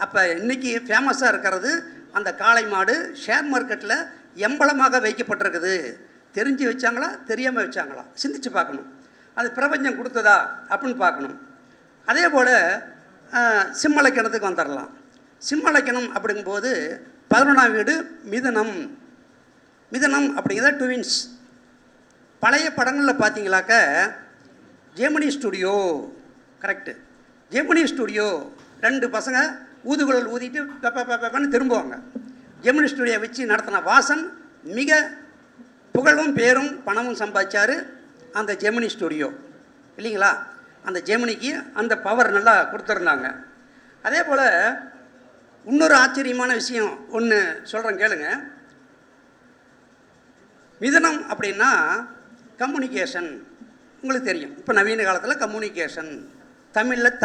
அப்போ இன்றைக்கி ஃபேமஸாக இருக்கிறது அந்த காளை மாடு ஷேர் மார்க்கெட்டில் எம்பளமாக வைக்கப்பட்டிருக்குது. தெரிஞ்சு வச்சாங்களா தெரியாமல் வச்சாங்களா சிந்திச்சு பார்க்கணும். அது பிரபஞ்சம் கொடுத்ததா அப்படின்னு பார்க்கணும். அதே போல் சிம்மலக்கணத்துக்கு வந்துடலாம். சிம்மலக்கணம் அப்படிங்கும்போது 11ஆம் வீடு மிதுனம். மிதுனம் அப்படிங்கிறத ட்வின்ஸ். பழைய படங்களில் பார்த்தீங்களாக்க Gemini studio, correct, Gemini studio 2 பசங்க ஊதுகுழல் ஊதிட்டு பெப்பன்னு திரும்புவாங்க. ஜெமினி ஸ்டுடியோ வச்சு நடத்தின வாசன் மிக புகழும் பேரும் பணமும் சம்பாதிச்சார் அந்த ஜெமினி ஸ்டுடியோ, இல்லைங்களா? அந்த ஜெமினிக்கு அந்த பவர் நல்லா கொடுத்துருந்தாங்க. அதே போல் இன்னொரு ஆச்சரியமான விஷயம் ஒன்று சொல்கிறேன் கேளுங்க. மிதுனம் அப்படின்னா கம்யூனிகேஷன், உங்களுக்கு தெரியும். இப்போ நவீன காலத்தில் கம்யூனிகேஷன், தமிழில்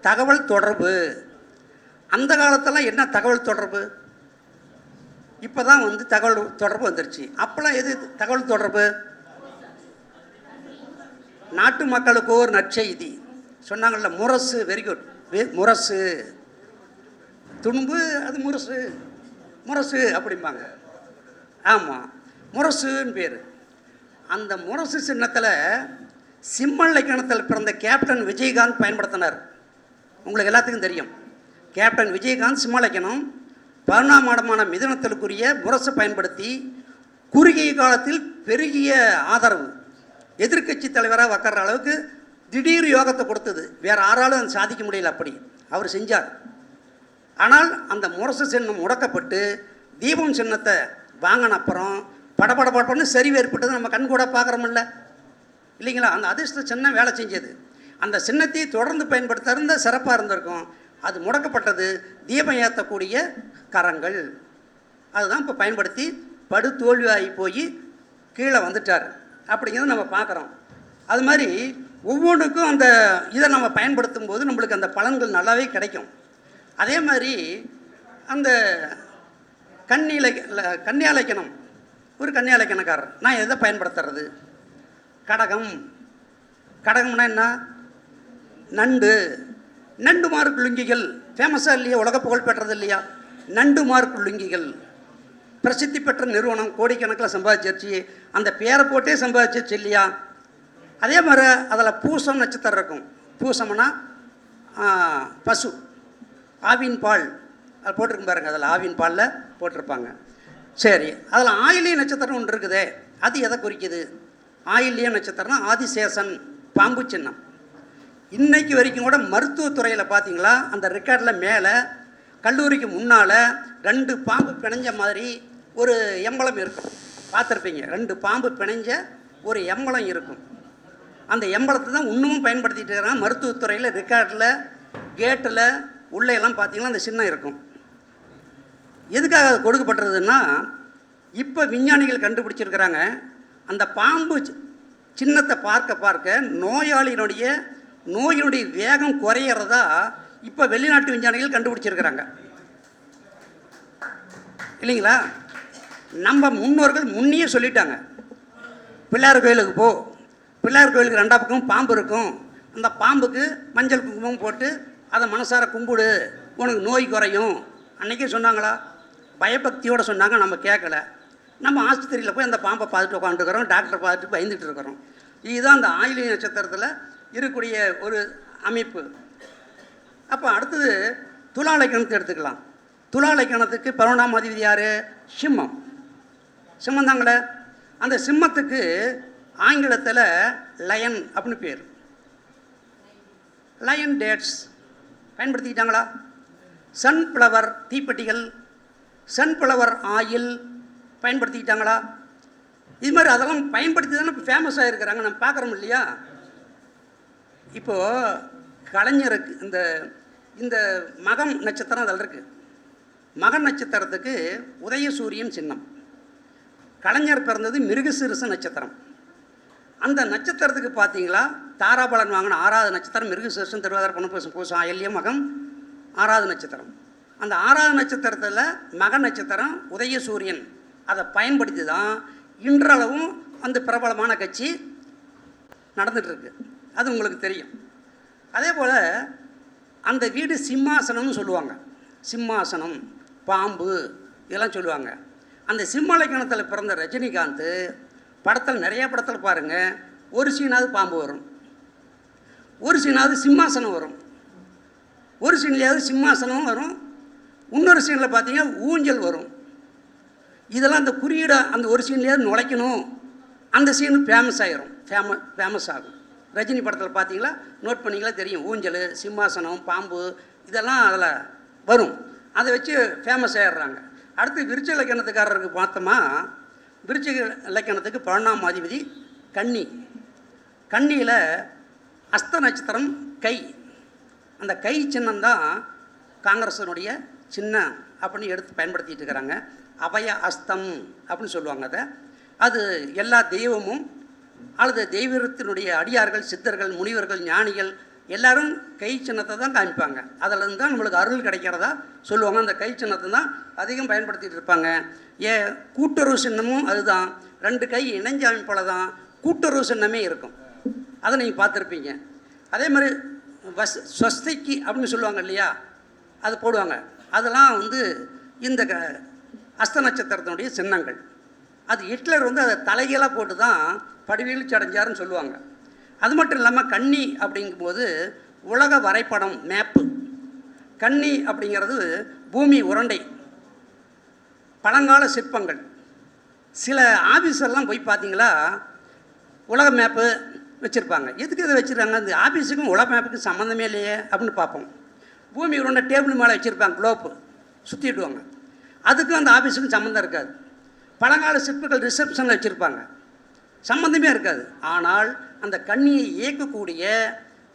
தகவல் தொடர்பு. அந்த காலத்தில் என்ன தகவல் தொடர்பு? இப்போ தான் தகவல் தொடர்பு வந்துருச்சு. அப்போலாம் எது தகவல் தொடர்பு? நாட்டு மக்களுக்கு ஒரு நற்செய்தி சொன்னாங்கள்ல, முரசு. வெரி குட், முரசு. துணும்பு அது முரசு, முரசு அப்படிம்பாங்க. ஆமாம், முரசுன்னு பேர். அந்த முரசு சின்னத்தில் சிம்மலக்கணத்தில் பிறந்த கேப்டன் விஜயகாந்த் பயன்படுத்தினார். உங்களுக்கு எல்லாத்துக்கும் தெரியும். கேப்டன் விஜயகாந்த் சிம்மலக்கணம் 11ஆம் இடமான மிதுனத்திற்குரிய முரசை பயன்படுத்தி குறுகிய காலத்தில் பெருகிய ஆதரவு, எதிர்க்கட்சி தலைவராக வைக்கிற அளவுக்கு திடீர் யோகத்தை கொடுத்தது. வேறு யாராலும் சாதிக்க முடியல. அப்படி அவர் செஞ்சார். ஆனால் அந்த முரசு சின்னம் முடக்கப்பட்டு தீபம் சின்னத்தை வாங்கின அப்புறம் படப்படப்படன்னு சரிவு ஏற்பட்டது. நம்ம கண் கூட பார்க்குறோமில்ல, இல்லைங்களா? அந்த அதிர்ஷ்ட சின்னம் வேலை செஞ்சது. அந்த சின்னத்தை தொடர்ந்து பயன்படுத்த இருந்தால் சிறப்பாக இருந்திருக்கும். அது முடக்கப்பட்டது. தீபம் ஏற்றக்கூடிய கரங்கள் அதுதான் இப்போ பயன்படுத்தி படு தோல்வியாகி போய் கீழே வந்துட்டார் அப்படிங்கிறத நம்ம பார்க்குறோம். அது மாதிரி ஒவ்வொன்றுக்கும் அந்த இதை நம்ம பயன்படுத்தும் போது நம்மளுக்கு அந்த பலன்கள் நல்லாவே கிடைக்கும். அதே மாதிரி அந்த கன்னியாலக்கணம், ஒரு கன்னியாலக்கணக்காரர் நான் எதை பயன்படுத்துறது? கடகம். கடகம்னா என்ன? நண்டு. நண்டு மார்க் லுங்கிகள் ஃபேமஸாக இல்லையா? உலக புகழ் பெற்றது இல்லையா? நண்டு மார்க் லுங்கிகள் பிரசித்தி பெற்ற நிறுவனம், கோடிக்கணக்கில் சம்பாதிச்சிருச்சு. அந்த பேரை போட்டே சம்பாதிச்சிருச்சு இல்லையா? அதே மாதிரி அதில் பூசம் நட்சத்திரம் இருக்கும். பூசம்னா பசு, ஆவின் பால் அது போட்டிருக்கும் பாருங்க. அதில் ஆவின் பாலில் போட்டிருப்பாங்க. சரி, அதில் ஆயிலிய நட்சத்திரம் ஒன்று இருக்குதே, அது எதை குறிக்குது? ஆயிலிய நட்சத்திரம்னா ஆதிசேஷன், பாம்பு சின்னம். இன்னைக்கு வரைக்கும் கூட மருத்துவத்துறையில் பார்த்தீங்களா, அந்த ரெக்கார்டில் மேலே கல்லூரிக்கு முன்னால் 2 பாம்பு பிணைஞ்ச மாதிரி ஒரு எம்பளம் இருக்கும். பார்த்துருப்பீங்க, 2 பாம்பு பிணைஞ்ச ஒரு எம்பளம் இருக்கும். அந்த எம்பளத்தை தான் இன்னமும் பயன்படுத்திகிட்டு இருக்கிறாங்க மருத்துவத்துறையில். ரெக்கார்டில் கேட்டில் உள்ளே எல்லாம் பார்த்தீங்கன்னா அந்த சின்னம் இருக்கும். எதுக்காக அது கொடுக்கப்பட்டதுன்னா, இப்போ விஞ்ஞானிகள் கண்டுபிடிச்சிருக்கிறாங்க, அந்த பாம்பு சின்னத்தை பார்க்க பார்க்க நோயினுடைய வேகம் குறையிறதா இப்போ வெளிநாட்டு விஞ்ஞானிகள் கண்டுபிடிச்சிருக்கிறாங்க இல்லைங்களா? நம்ம முன்னோர்கள் முன்னையே சொல்லிட்டாங்க, பிள்ளையார் கோயிலுக்கு போ, பிள்ளையார் கோயிலுக்கு 2 பக்கமும் பாம்பு இருக்கும், அந்த பாம்புக்கு மஞ்சள் குங்குமம் போட்டு அதை மனசார கும்பிடு, உனக்கு நோய் குறையும். அன்றைக்கே சொன்னாங்களா? பயபக்தியோடு சொன்னாங்க, நம்ம கேட்கல. நம்ம ஆஸ்பத்திரியில் போய் அந்த பாம்பை பார்த்துட்டு உட்காந்துருக்கிறோம், டாக்டரை பார்த்துட்டு பயந்துட்டு இருக்கிறோம். இதுதான் அந்த ஆயிலி நட்சத்திரத்தில் இருக்கக்கூடிய ஒரு அமைப்பு. அப்போ அடுத்தது துலா லக்னத்தை எடுத்துக்கலாம். துலா லக்னத்துக்கு 11ஆம் அதிபதி யார்? சிம்மம். சிம்மம் தாங்களே. அந்த சிம்மத்துக்கு ஆங்கிலத்தில் லயன் அப்படின்னு பேர். லயன் டேட்ஸ் பயன்படுத்திக்கிட்டாங்களா? சன்ஃப்ளவர் தீப்பெட்டிகள், சன்ஃப்ளவர் ஆயில் பயன்படுத்திக்கிட்டாங்களா? இது மாதிரி அதெல்லாம் பயன்படுத்தி தானே இப்போ ஃபேமஸாக இருக்கிறாங்க, நம்ம பார்க்குறோம் இல்லையா? இப்போது கலைஞருக்கு இந்த மகம் நட்சத்திரம் அதில் இருக்குது. மகன் நட்சத்திரத்துக்கு உதயசூரியன் சின்னம். கலைஞர் பிறந்தது மிருகசீரிஷ நட்சத்திரம். அந்த நட்சத்திரத்துக்கு பார்த்தீங்களா, தாராபலன் வாங்கின 6வது நட்சத்திரம் மிருகசீரிஷம், திருவாதிரை, புனர்பூசம், பூசம், ஆயில்யம், மகம் 6வது நட்சத்திரம். அந்த 6வது நட்சத்திரத்தில் மகன் நட்சத்திரம் உதயசூரியன், அதை பயன்படுத்தி தான் இன்றளவும் அந்த பிரபலமான கட்சி நடந்துகிட்ருக்கு. அது உங்களுக்கு தெரியும். அதே போல் அந்த வீடு சிம்மாசனம்னு சொல்லுவாங்க. சிம்மாசனம், பாம்பு இதெல்லாம் சொல்லுவாங்க. அந்த சிம்ம லக்னத்தில் பிறந்த ரஜினிகாந்த் படத்தில், நிறைய படத்தில் பாருங்கள், ஒரு சீனாவது பாம்பு வரும், ஒரு சீனாவது சிம்மாசனம் வரும், ஒரு சீன்லையாவது சிம்மாசனமும் வரும், இன்னொரு சீனில் பார்த்தீங்கன்னா ஊஞ்சல் வரும். இதெல்லாம் அந்த குறியீடை அந்த ஒரு சீன்லையாவது நுழைக்கணும், அந்த சீனு ஃபேமஸ் ஆகிரும், ஃபேமஸ் ஆகும். ரஜினி படத்தில் பார்த்தீங்களா, நோட் பண்ணிங்களா தெரியும், ஊஞ்சல், சிம்மாசனம், பாம்பு இதெல்லாம் அதில் வரும். அதை வச்சு ஃபேமஸ் ஆகிடுறாங்க. அடுத்து விருச்ச இலக்கணத்துக்காரருக்கு பார்த்தோமா, விருச்ச இலக்கணத்துக்கு 11ஆம் அதிபதி கன்னி. கன்னியில் அஸ்த நட்சத்திரம் கை. அந்த கை சின்னம்தான் காங்கிரஸினுடைய சின்னம் அப்படின்னு எடுத்து பயன்படுத்திகிட்டு இருக்கிறாங்க. அபய அஸ்தம் அப்படின்னு சொல்லுவாங்க அதை. அது எல்லா தெய்வமும் அல்லது தெய்வத்தினுடைய அடியார்கள், சித்தர்கள், முனிவர்கள், ஞானிகள் எல்லாரும் கை சின்னத்தை தான் காமிப்பாங்க. அதில் தான் நம்மளுக்கு அருள் கிடைக்கிறதா சொல்லுவாங்க. அந்த கை சின்னத்தை தான் அதிகம் பயன்படுத்திகிட்டு இருப்பாங்க. கூட்டுறவு சின்னமும் அதுதான். 2 கை இணைஞ்ச அமைப்பில் தான் கூட்டுறவு சின்னமே இருக்கும். அதை நீங்கள் பார்த்துருப்பீங்க. அதே மாதிரி ஸ்வஸ்திக்கு அப்படின்னு சொல்லுவாங்க இல்லையா, அது போடுவாங்க. அதெல்லாம் இந்த அஸ்த நட்சத்திரத்தினுடைய சின்னங்கள். அது ஹிட்லர் அதை தலைகளாக போட்டு தான் படிவீழ்ச்சி அடைஞ்சாருன்னு சொல்லுவாங்க. அது மட்டும் இல்லாமல் கன்னி அப்படிங்கும்போது உலக வரைபடம், மேப்பு. கன்னி அப்படிங்கிறது பூமி உருண்டை, பழங்கால சிற்பங்கள். சில ஆஃபீஸெல்லாம் போய் பார்த்தீங்களா, உலக மேப்பு வச்சுருப்பாங்க. எதுக்கு இதை வச்சுருக்காங்க? அந்த ஆஃபீஸுக்கும் உலக மேப்புக்கும் சம்மந்தமே இல்லையே அப்படின்னு பார்ப்போம். பூமி உருண்டை டேபிள் மேலே வச்சுருப்பாங்க, குளோப்பு சுற்றிடுவாங்க. அதுக்கும் அந்த ஆஃபீஸுக்கும் சம்மந்தம் இருக்காது. பழங்கால சிற்பங்கள் ரிசப்ஷனில் வச்சுருப்பாங்க, சம்மந்தமே இருக்காது. ஆனால் அந்த கண்ணியை இயக்கக்கூடிய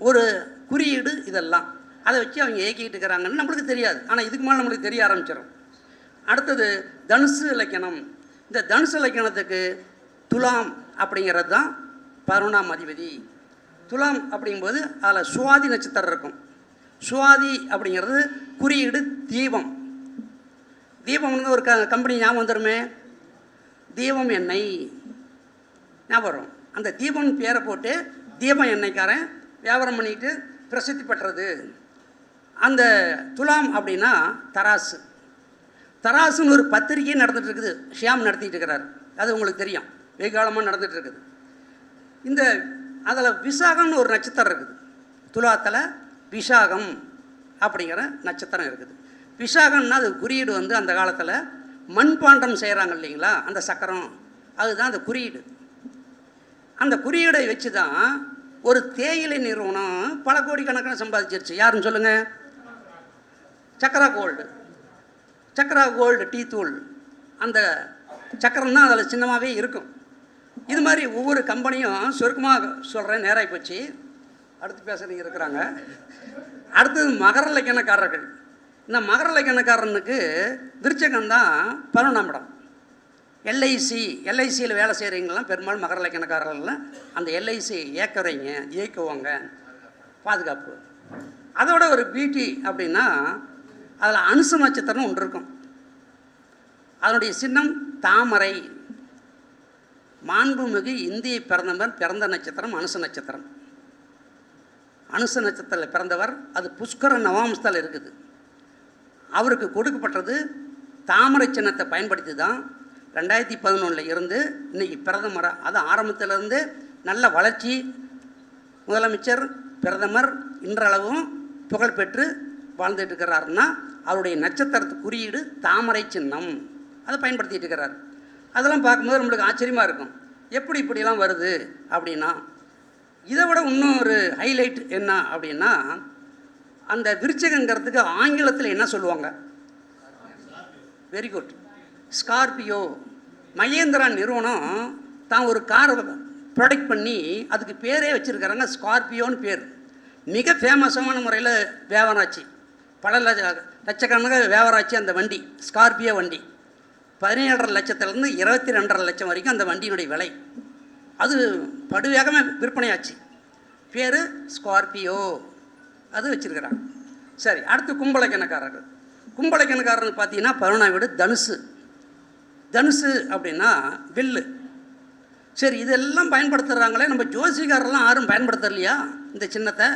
ஒரு குறியீடு இதெல்லாம், அதை வச்சு அவங்க இயக்கிட்டு இருக்கிறாங்கன்னு நம்மளுக்கு தெரியாது. ஆனால் இதுக்கு மேலே நம்மளுக்கு தெரிய ஆரம்பிச்சிடும். அடுத்தது தனுசு இலக்கணம். இந்த தனுசு இலக்கணத்துக்கு துலாம் அப்படிங்கிறது தான் 11ஆம் அதிபதி. துலாம் அப்படிங்கும்போது அதில் சுவாதி நட்சத்திரம் இருக்கும். சுவாதி அப்படிங்கிறது குறியீடு தீபம். தீபம்னு ஒரு கம்பெனி ஞாபகம் வந்துருமே, தீபம் எண்ணெய் ஞாபகம் வரும். அந்த தீபம்னு பேரை போட்டு தீபம் எண்ணெய்க்காரன் வியாபாரம் பண்ணிட்டு பிரசித்தி பெற்றது. அந்த துலாம் அப்படின்னா தராசு. தராசுன்னு ஒரு பத்திரிகை நடந்துகிட்டு இருக்குது, ஷியாம் நடத்திட்டு இருக்கிறார். அது உங்களுக்கு தெரியும், வெகு காலமாக நடந்துகிட்டு இருக்குது. இந்த அதில் விசாகம்னு ஒரு நட்சத்திரம் இருக்குது. துலாத்தில் விசாகம் அப்படிங்கிற நட்சத்திரம் இருக்குது. விசாகம்னா அது குறியீடு அந்த காலத்தில் மண்பாண்டம் செய்கிறாங்க இல்லைங்களா, அந்த சக்கரம், அதுதான் அந்த குறியீடு. அந்த குறியீடை வச்சு தான் ஒரு தேயிலை நிறுவனம் பல கோடிக்கணக்கான சம்பாதிச்சிருச்சு. யாருன்னு சொல்லுங்கள்? சக்கரா கோல்டு. சக்கரா கோல்டு டீ தூள், அந்த சக்கரம் தான் அதில் சின்னமாகவே இருக்கும். இது மாதிரி ஒவ்வொரு கம்பெனியும் சுருக்கமாக சொல்கிறேன், நேராகி போச்சு, அடுத்து பேசுகிறீங்க இருக்கிறாங்க. அடுத்தது மகர லக்கணக்காரர்கள். இந்த மகர லக்கணக்காரனுக்கு விருச்சகம் தான் 11ஆம் இடம். எல்ஐசியில் வேலை செய்கிறவங்களாம் பெரும்பாலும் மகர லக்கணக்காரர்கள்லாம் அந்த எல்ஐசி இயக்குவாங்க, பாதுகாப்பு. அதோட ஒரு பியூட்டி அப்படின்னா அதில் அனுச நட்சத்திரம் ஒன்று இருக்கும். அதனுடைய சின்னம் தாமரை. மாண்புமிகு இந்திய பிரதமர் பிறந்த நட்சத்திரம் அனுச நட்சத்திரம். அனுச நட்சத்திரத்தில் பிறந்தவர். அது புஷ்கர நவாம்சத்தில் இருக்குது. அவருக்கு கொடுக்கப்பட்டது தாமரை சின்னத்தை பயன்படுத்தி தான் 2011 இருந்து இன்றைக்கி பிரதமராக, அது ஆரம்பத்திலேருந்து நல்ல வளர்ச்சி, முதலமைச்சர், பிரதமர் இன்றளவும் புகழ்பெற்று வாழ்ந்துட்டு இருக்கிறாருன்னா அவருடைய நட்சத்திரத்து குறியீடு தாமரை சின்னம். அதை பயன்படுத்திகிட்டு இருக்கிறார். அதெல்லாம் பார்க்கும்போது நம்மளுக்கு ஆச்சரியமாக இருக்கும், எப்படி இப்படிலாம் வருது அப்படின்னா. இதை விட இன்னொரு ஹைலைட் என்ன அப்படின்னா, அந்த விருச்சிகங்கிறதுக்கு ஆங்கிலத்தில் என்ன சொல்லுவாங்க? Very good, Scorpio. மகேந்திரா நிறுவனம் தான் ஒரு காரை ப்ரொடக்ட் பண்ணி அதுக்கு பேரே வச்சுருக்கிறாங்க, ஸ்கார்பியோன்னு பேர். மிக ஃபேமஸான முறையில் வியாபாராச்சு, பல லட்சக்கணக்காக வியாபாராச்சு அந்த வண்டி, ஸ்கார்பியோ வண்டி. 17.5 லட்சத்துலேருந்து 22.5 லட்சம் வரைக்கும் அந்த வண்டியினுடைய விலை. அது படுவேகமாக விற்பனையாச்சு. பேர் ஸ்கார்பியோ, அது வச்சுருக்கிறாங்க. சரி, அடுத்து கும்பலக்கணக்காரர்கள். கும்பலக்கணக்காரர்கள் பார்த்தீங்கன்னா 11ஆம் வீடு தனுசு. தனுசு அப்படின்னா வில்லு. சரி, இதெல்லாம் பயன்படுத்துகிறாங்களே, நம்ம ஜோசிகாரெல்லாம் யாரும் பயன்படுத்தலையா இந்த சின்னத்தை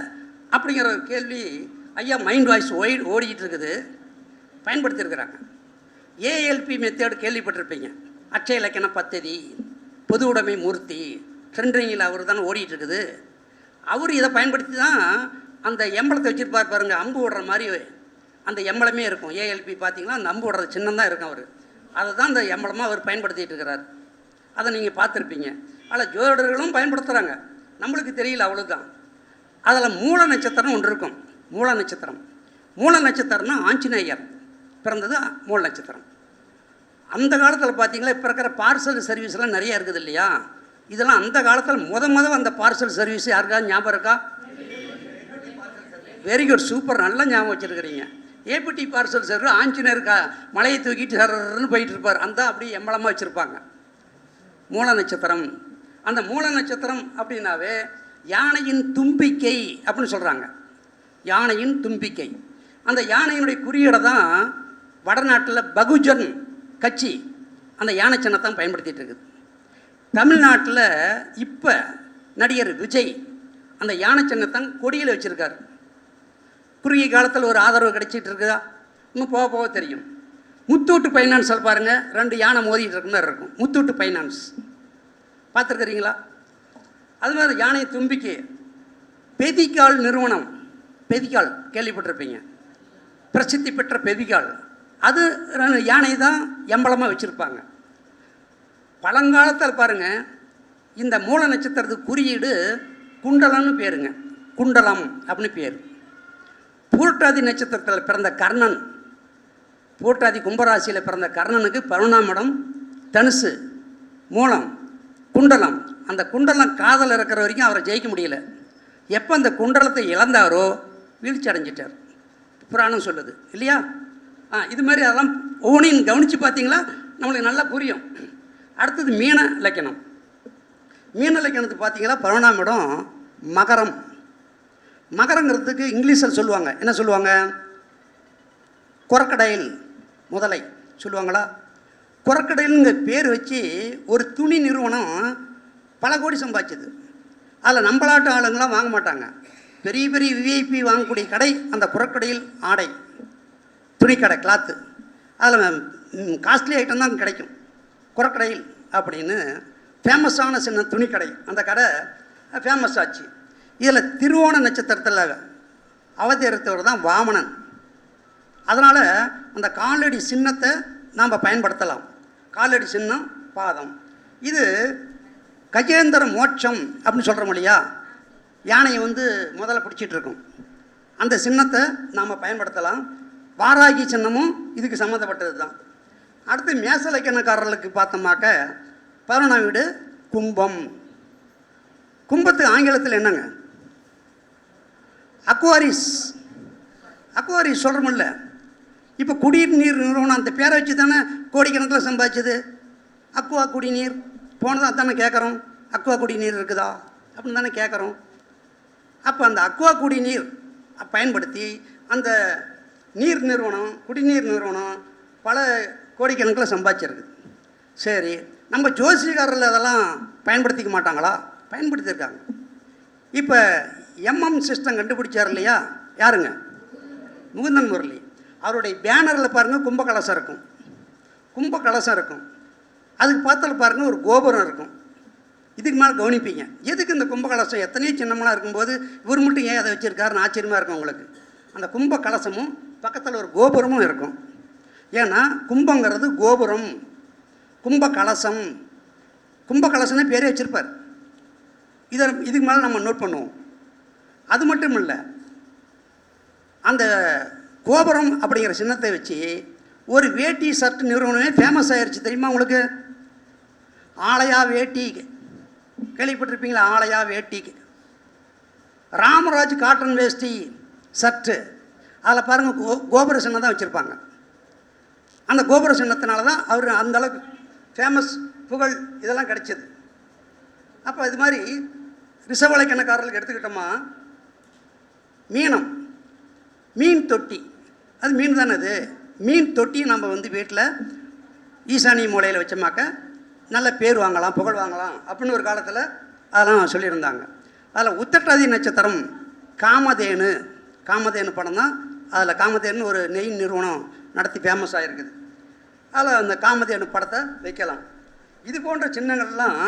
அப்படிங்கிற ஒரு கேள்வி ஐயா மைண்ட் வாய்ஸ் ஓடிக்கிட்டு இருக்குது. பயன்படுத்தியிருக்கிறாங்க. ஏஎல்பி மெத்தேடு கேள்விப்பட்டிருப்பீங்க. அட்சய இலக்கண பத்ததி, பொது உடைமை மூர்த்தி, ட்ரெண்டிங்கில் அவர் தானே ஓடிட்டு இருக்குது. அவர் இதை பயன்படுத்தி தான் அந்த எம்பளத்தை வச்சுருப்பார் பாருங்கள், அம்பு விடுற மாதிரி அந்த எம்பளமே இருக்கும். ஏஎல்பி பார்த்தீங்கன்னா அந்த அம்பு விடுறது சின்னம் தான் இருக்கும். அவர் அதை தான் அந்த எம்பளமாக அவர் பயன்படுத்திகிட்டு இருக்கிறார். அதை நீங்கள் பார்த்துருப்பீங்க. அதில் ஜோதிடர்களும் பயன்படுத்துகிறாங்க, நம்மளுக்கு தெரியல அவ்வளோதான். அதில் மூல நட்சத்திரம் ஒன்று இருக்கும். மூல நட்சத்திரம், மூல நட்சத்திரம்னா ஆஞ்சநேயர் பிறந்தது மூல நட்சத்திரம். அந்த காலத்தில் பார்த்தீங்களா, இப்போ இருக்கிற பார்சல் சர்வீஸ்லாம் நிறையா இருக்குது இல்லையா? இதெல்லாம் அந்த காலத்தில் முத அந்த பார்சல் சர்வீஸ் யாருக்காவது ஞாபகம் இருக்கா? வெரி குட், சூப்பர், நல்லா ஞாபகம் வச்சுருக்கிறீங்க. ஏபிடி பார்சல் சர்வீஸ் ஆஞ்சநேயருக்கா மலையை தூக்கிட்டு சர்ன்னு போயிட்டு இருப்பார். அந்த அப்படி எம்பளமாக வச்சுருப்பாங்க. மூல நட்சத்திரம். அந்த மூல நட்சத்திரம் அப்படின்னாவே யானையின் தும்பிக்கை அப்படின்னு சொல்கிறாங்க. யானையின் தும்பிக்கை. அந்த யானையினுடைய குறியீடை தான் வடநாட்டில் பகுஜன் கட்சி அந்த யானை சின்னத்தான் பயன்படுத்திகிட்டு இருக்குது. தமிழ்நாட்டில் இப்போ நடிகர் விஜய் அந்த யானை சின்னத்தான் கொடியில் வச்சுருக்கார். குறுகிய காலத்தில் ஒரு ஆதரவு கிடைச்சிட்டு இருக்குதா? இன்னும் போக போக தெரியும். முத்தூட்டு ஃபைனான்ஸ் பாருங்கள், 2 யானை மோதிட்டு இருக்க மாதிரி இருக்கும். முத்தூட்டு ஃபைனான்ஸ் பார்த்துருக்குறீங்களா? அது மாதிரி யானை தும்பிக்கை. பெதிகால் நிறுவனம், பெதிகால் கேள்விப்பட்டிருப்பீங்க, பிரசித்தி பெற்ற பெதிகால். அது யானை தான் எம்பளமாக வச்சுருப்பாங்க. பழங்காலத்தில் பாருங்கள், இந்த மூல நட்சத்திரத்துக்கு குறியீடு குண்டலம்னு பேருங்க. குண்டலம் அப்படின்னு பேர். பூரட்டாதி நட்சத்திரத்தில் பிறந்த கர்ணன், பூரட்டாதி கும்பராசியில் பிறந்த கர்ணனுக்கு 11ஆம் இடம் தனுசு, மூலம், குண்டலம். அந்த குண்டலம் காதல் இருக்கிற வரைக்கும் அவரை ஜெயிக்க முடியல. எப்போ அந்த குண்டலத்தை இழந்தாரோ வீழ்ச்சி அடைஞ்சிட்டார், புராணம் சொல்லுது இல்லையா? இது மாதிரி அதெல்லாம் ஒவ்வொன்றையும் கவனித்து பார்த்தீங்களா நம்மளுக்கு நல்லா புரியும். அடுத்தது மீன இலக்கணம். மீன இலக்கணத்துக்கு பார்த்தீங்களா 11ஆம் இடம் மகரம். மகரங்கிறதுக்கு இங்கிலீஷில் சொல்லுவாங்க, என்ன சொல்லுவாங்க? குரக்கடையில் முதலை சொல்லுவாங்களா? குரக்கடையிலுங்க பேர் வச்சு ஒரு துணி நிறுவனம் பல கோடி சம்பாதிச்சது. அதில் நம்மளாட்ட ஆளுங்களாம் வாங்க மாட்டாங்க. பெரிய பெரிய விஐபி வாங்கக்கூடிய கடை அந்த குரக்கடையில் ஆடை துணிக்கடை, கிளாத்து. அதில் காஸ்ட்லி ஐட்டம் தான் கிடைக்கும். குரக்கடையில் அப்படின்னு ஃபேமஸான சின்ன துணிக்கடை, அந்த கடை ஃபேமஸ் ஆச்சு. இதில் திருவோண நட்சத்திரத்தில் அவதரித்தவர் தான் வாமனன். அதனால் அந்த காலடி சின்னத்தை நாம் பயன்படுத்தலாம். காலடி சின்னம் பாதம். இது கஜேந்திர மோட்சம் அப்படின்னு சொல்கிறோம் இல்லையா? யானையை முதல்ல பிடிச்சிட்டு இருக்கும். அந்த சின்னத்தை நாம் பயன்படுத்தலாம். வாராகி சின்னமும் இதுக்கு சம்மந்தப்பட்டது தான். அடுத்து மேசலக்கணக்காரர்களுக்கு பார்த்தோம்னாக்க 11ஆம் வீடு கும்பம். கும்பத்துக்கு ஆங்கிலத்தில் என்னங்க? அக்வாரிஸ். அக்வாரிஸ் சொல்கிறோமில்ல, இப்போ குடிநீர் நிறுவனம் அந்த பேரை வச்சு தானே கோடிக்கணக்கில் சம்பாதிச்சது. அக்குவா குடிநீர் போனதான் தானே கேட்குறோம். அக்குவா குடிநீர் இருக்குதா அப்படின்னு தானே கேட்குறோம். அப்போ அந்த அக்குவா குடிநீர் பயன்படுத்தி அந்த நீர் நிறுவனம், குடிநீர் நிறுவனம் பல கோடிக்கணக்கில் சம்பாதிச்சிருக்கு. சரி, நம்ம ஜோசிகாரில் அதெல்லாம் பயன்படுத்திக்க மாட்டாங்களா? பயன்படுத்தியிருக்காங்க. இப்போ எம்எம் சிஸ்டம் கண்டுபிடிச்சார் இல்லையா, யாருங்க? முகுந்தன் முரளி. அவருடைய பேனரில் பாருங்கள் கும்பகலசம் இருக்கும், கும்பகலசம் இருக்கும். அதுக்கு பார்த்தாலும் பாருங்கள் ஒரு கோபுரம் இருக்கும். இதுக்கு மேலே கவனிப்பீங்க, எதுக்கு இந்த கும்பகலசம் எத்தனையோ சின்னமெல்லாம் இருக்கும்போது இவர் மட்டும் ஏன் அதை வச்சுருக்காருன்னு ஆச்சரியமாக இருக்கும் உங்களுக்கு. அந்த கும்ப கலசமும் பக்கத்தில் ஒரு கோபுரமும் இருக்கும். ஏன்னா கும்பங்கிறது கோபுரம், கும்ப கலசம், கும்ப கலசம்னே பேரே வச்சுருப்பார். இதுக்கு மேலே நம்ம நோட் பண்ணுவோம். அது மட்டும் இல்லை, அந்த கோபுரம் அப்படிங்கிற சின்னத்தை வச்சு ஒரு வேட்டி ஷர்ட் நிறுவனமே ஃபேமஸ் ஆயிடுச்சு. தெரியுமா உங்களுக்கு? ஆலயா வேட்டி கேள்விப்பட்டிருப்பீங்களா? ஆலயா வேட்டி, ராமராஜ் காட்டன் வேஷ்டி ஷர்ட்டு, அதில் பாருங்கள் கோபுர சின்னம் தான் வச்சுருப்பாங்க. அந்த கோபுர சின்னத்தினால தான் அவர் அந்தளவுக்கு ஃபேமஸ், புகழ் இதெல்லாம் கிடைச்சிது. அப்போ இது மாதிரி ரிசவலைக்கணக்காரர்களுக்கு எடுத்துக்கிட்டோமா, மீனம், மீன் தொட்டி, அது மீன் தானே. அது மீன் தொட்டி நம்ம வீட்டில் ஈசானி மூலையில் வச்சோமாக்க நல்ல பேர் வாங்கலாம், புகழ் வாங்கலாம் அப்படின்னு ஒரு காலத்தில் அதெல்லாம் சொல்லியிருந்தாங்க. அதில் உத்திரட்டாதி நட்சத்திரம் காமதேனு, காமதேனு படம் தான். அதில் காமதேனு ஒரு நெய் நிறுவனம் நடத்தி ஃபேமஸ் ஆகிருக்குது. அதில் அந்த காமதேனு படத்தை வைக்கலாம். இது போன்ற சின்னங்கள்லாம்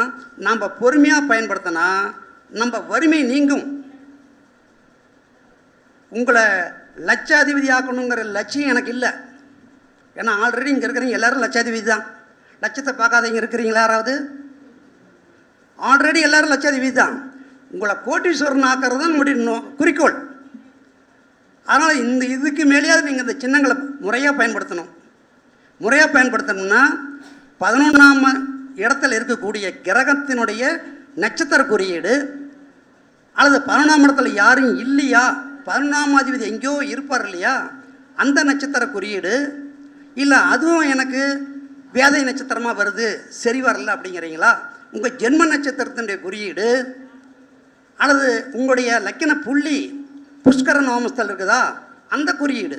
நாம் பொறுமையாக பயன்படுத்தினா நம்ம வறுமை நீங்கும். உங்களை லட்சாதிபதி ஆக்கணுங்கிற லட்சியம் எனக்கு இல்லை. ஏன்னா ஆல்ரெடி இங்கே இருக்கிறவங்க எல்லோரும் லட்சாதிபதி தான். லட்சத்தை பார்க்காதவங்க இருக்கிறீங்களா யாராவது? ஆல்ரெடி எல்லோரும் லட்சாதிபதி தான். உங்களை கோட்டீஸ்வரன் ஆக்கிறது தான் நம்முடைய குறிக்கோள். அதனால் இதுக்கு மேலேயாவது நீங்கள் இந்த சின்னங்களை முறையாக பயன்படுத்தணும். முறையாக பயன்படுத்தணும்னா 11ஆம் இடத்துல இருக்கக்கூடிய கிரகத்தினுடைய நட்சத்திர குறியீடு, அல்லது 11ஆம் இடத்துல யாரும் இல்லையா, 11ஆம் அதிபதி எங்கேயோ இருப்பார் இல்லையா, அந்த நட்சத்திர குறியீடு, இல்லை அதுவும் எனக்கு வேதை நட்சத்திரமாக வருது சரி வரல அப்படிங்கிறீங்களா, உங்கள் ஜென்ம நட்சத்திரத்தினுடைய குறியீடு, அல்லது உங்களுடைய லக்கின புள்ளி புஷ்கர நவமஸ்தல் இருக்குதா அந்த குறியீடு,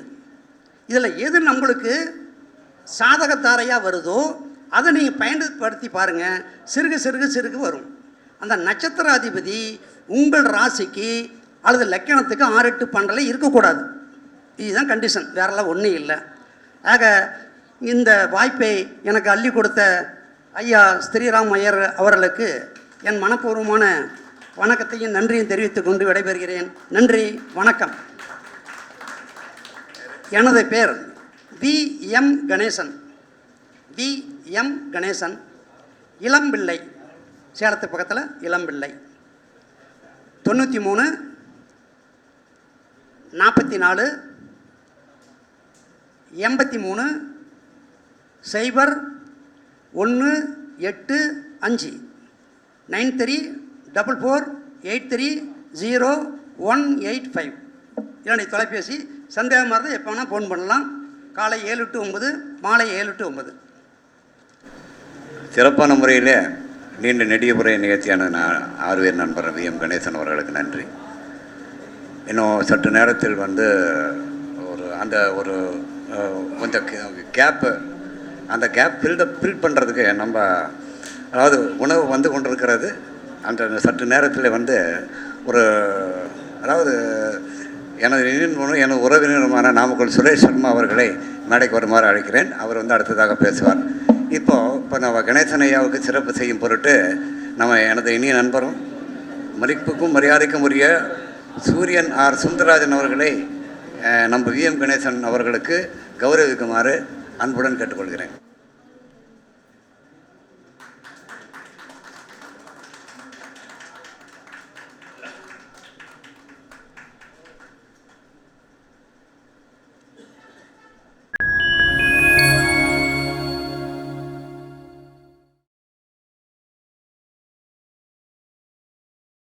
இதில் எது நம்மளுக்கு சாதகத்தாரையாக வருதோ அதை நீங்கள் பயன்படுத்தி பாருங்கள். சிறுகு சிறுகு சிறுகு வரும். அந்த நட்சத்திர அதிபதி உங்கள் ராசிக்கு அல்லது லக்கணத்துக்கு 6, 8, 12 இருக்கக்கூடாது. இதுதான் கண்டிஷன், வேறெல்லாம் ஒன்றும் இல்லை. ஆக இந்த வாய்ப்பை எனக்கு அள்ளி கொடுத்த ஐயா ஸ்ரீராம் ஐயர் அவர்களுக்கு என் மனப்பூர்வமான வணக்கத்தையும் நன்றியும் தெரிவித்துக் கொண்டு விடைபெறுகிறேன். நன்றி, வணக்கம். எனது பேர் வி.எம். கணேசன். வி.எம். கணேசன், இளம்பிள்ளை, சேலத்து பக்கத்தில் இளம்பிள்ளை. 93 44 83 0 1 8 5 9344830185 என்னுடைய தொலைபேசி. சந்தேகமாக இருந்தால் எப்போ வேணால் ஃபோன் பண்ணலாம். காலை 7 to 9, மாலை 7 to 9. சிறப்பான முறையில் நீண்ட நெடிய முறை நிகழ்ச்சியான ஆர்வியர் நண்பர் வி.எம். கணேசன் அவர்களுக்கு நன்றி. இன்னும் சற்று நேரத்தில் ஒரு கொஞ்சம் கேப்பு, அந்த கேப் ஃபில் பண்ணுறதுக்கு நம்ம, அதாவது உணவு வந்து கொண்டிருக்கிறது. அந்த சற்று நேரத்தில் அதாவது எனது உறவினருமான நாமக்கல் சுரேஷ் சர்மா அவர்களை மேடைக்கு வருமாறு அழைக்கிறேன். அவர் அடுத்ததாக பேசுவார். இப்போ நம்ம கணேசன் ஐயாவுக்கு சிறப்பு செய்யும் பொருட்டு எனது இனிய நண்பரும் மதிப்புக்கும் மரியாதைக்கும் உரிய சூரியன் ஆர் சுந்தரராஜன் அவர்களை நம்ம வி.எம். கணேசன் அவர்களுக்கு கௌரவிக்குமாறு அன்புடன் கேட்டுக்கொள்கிறேன்.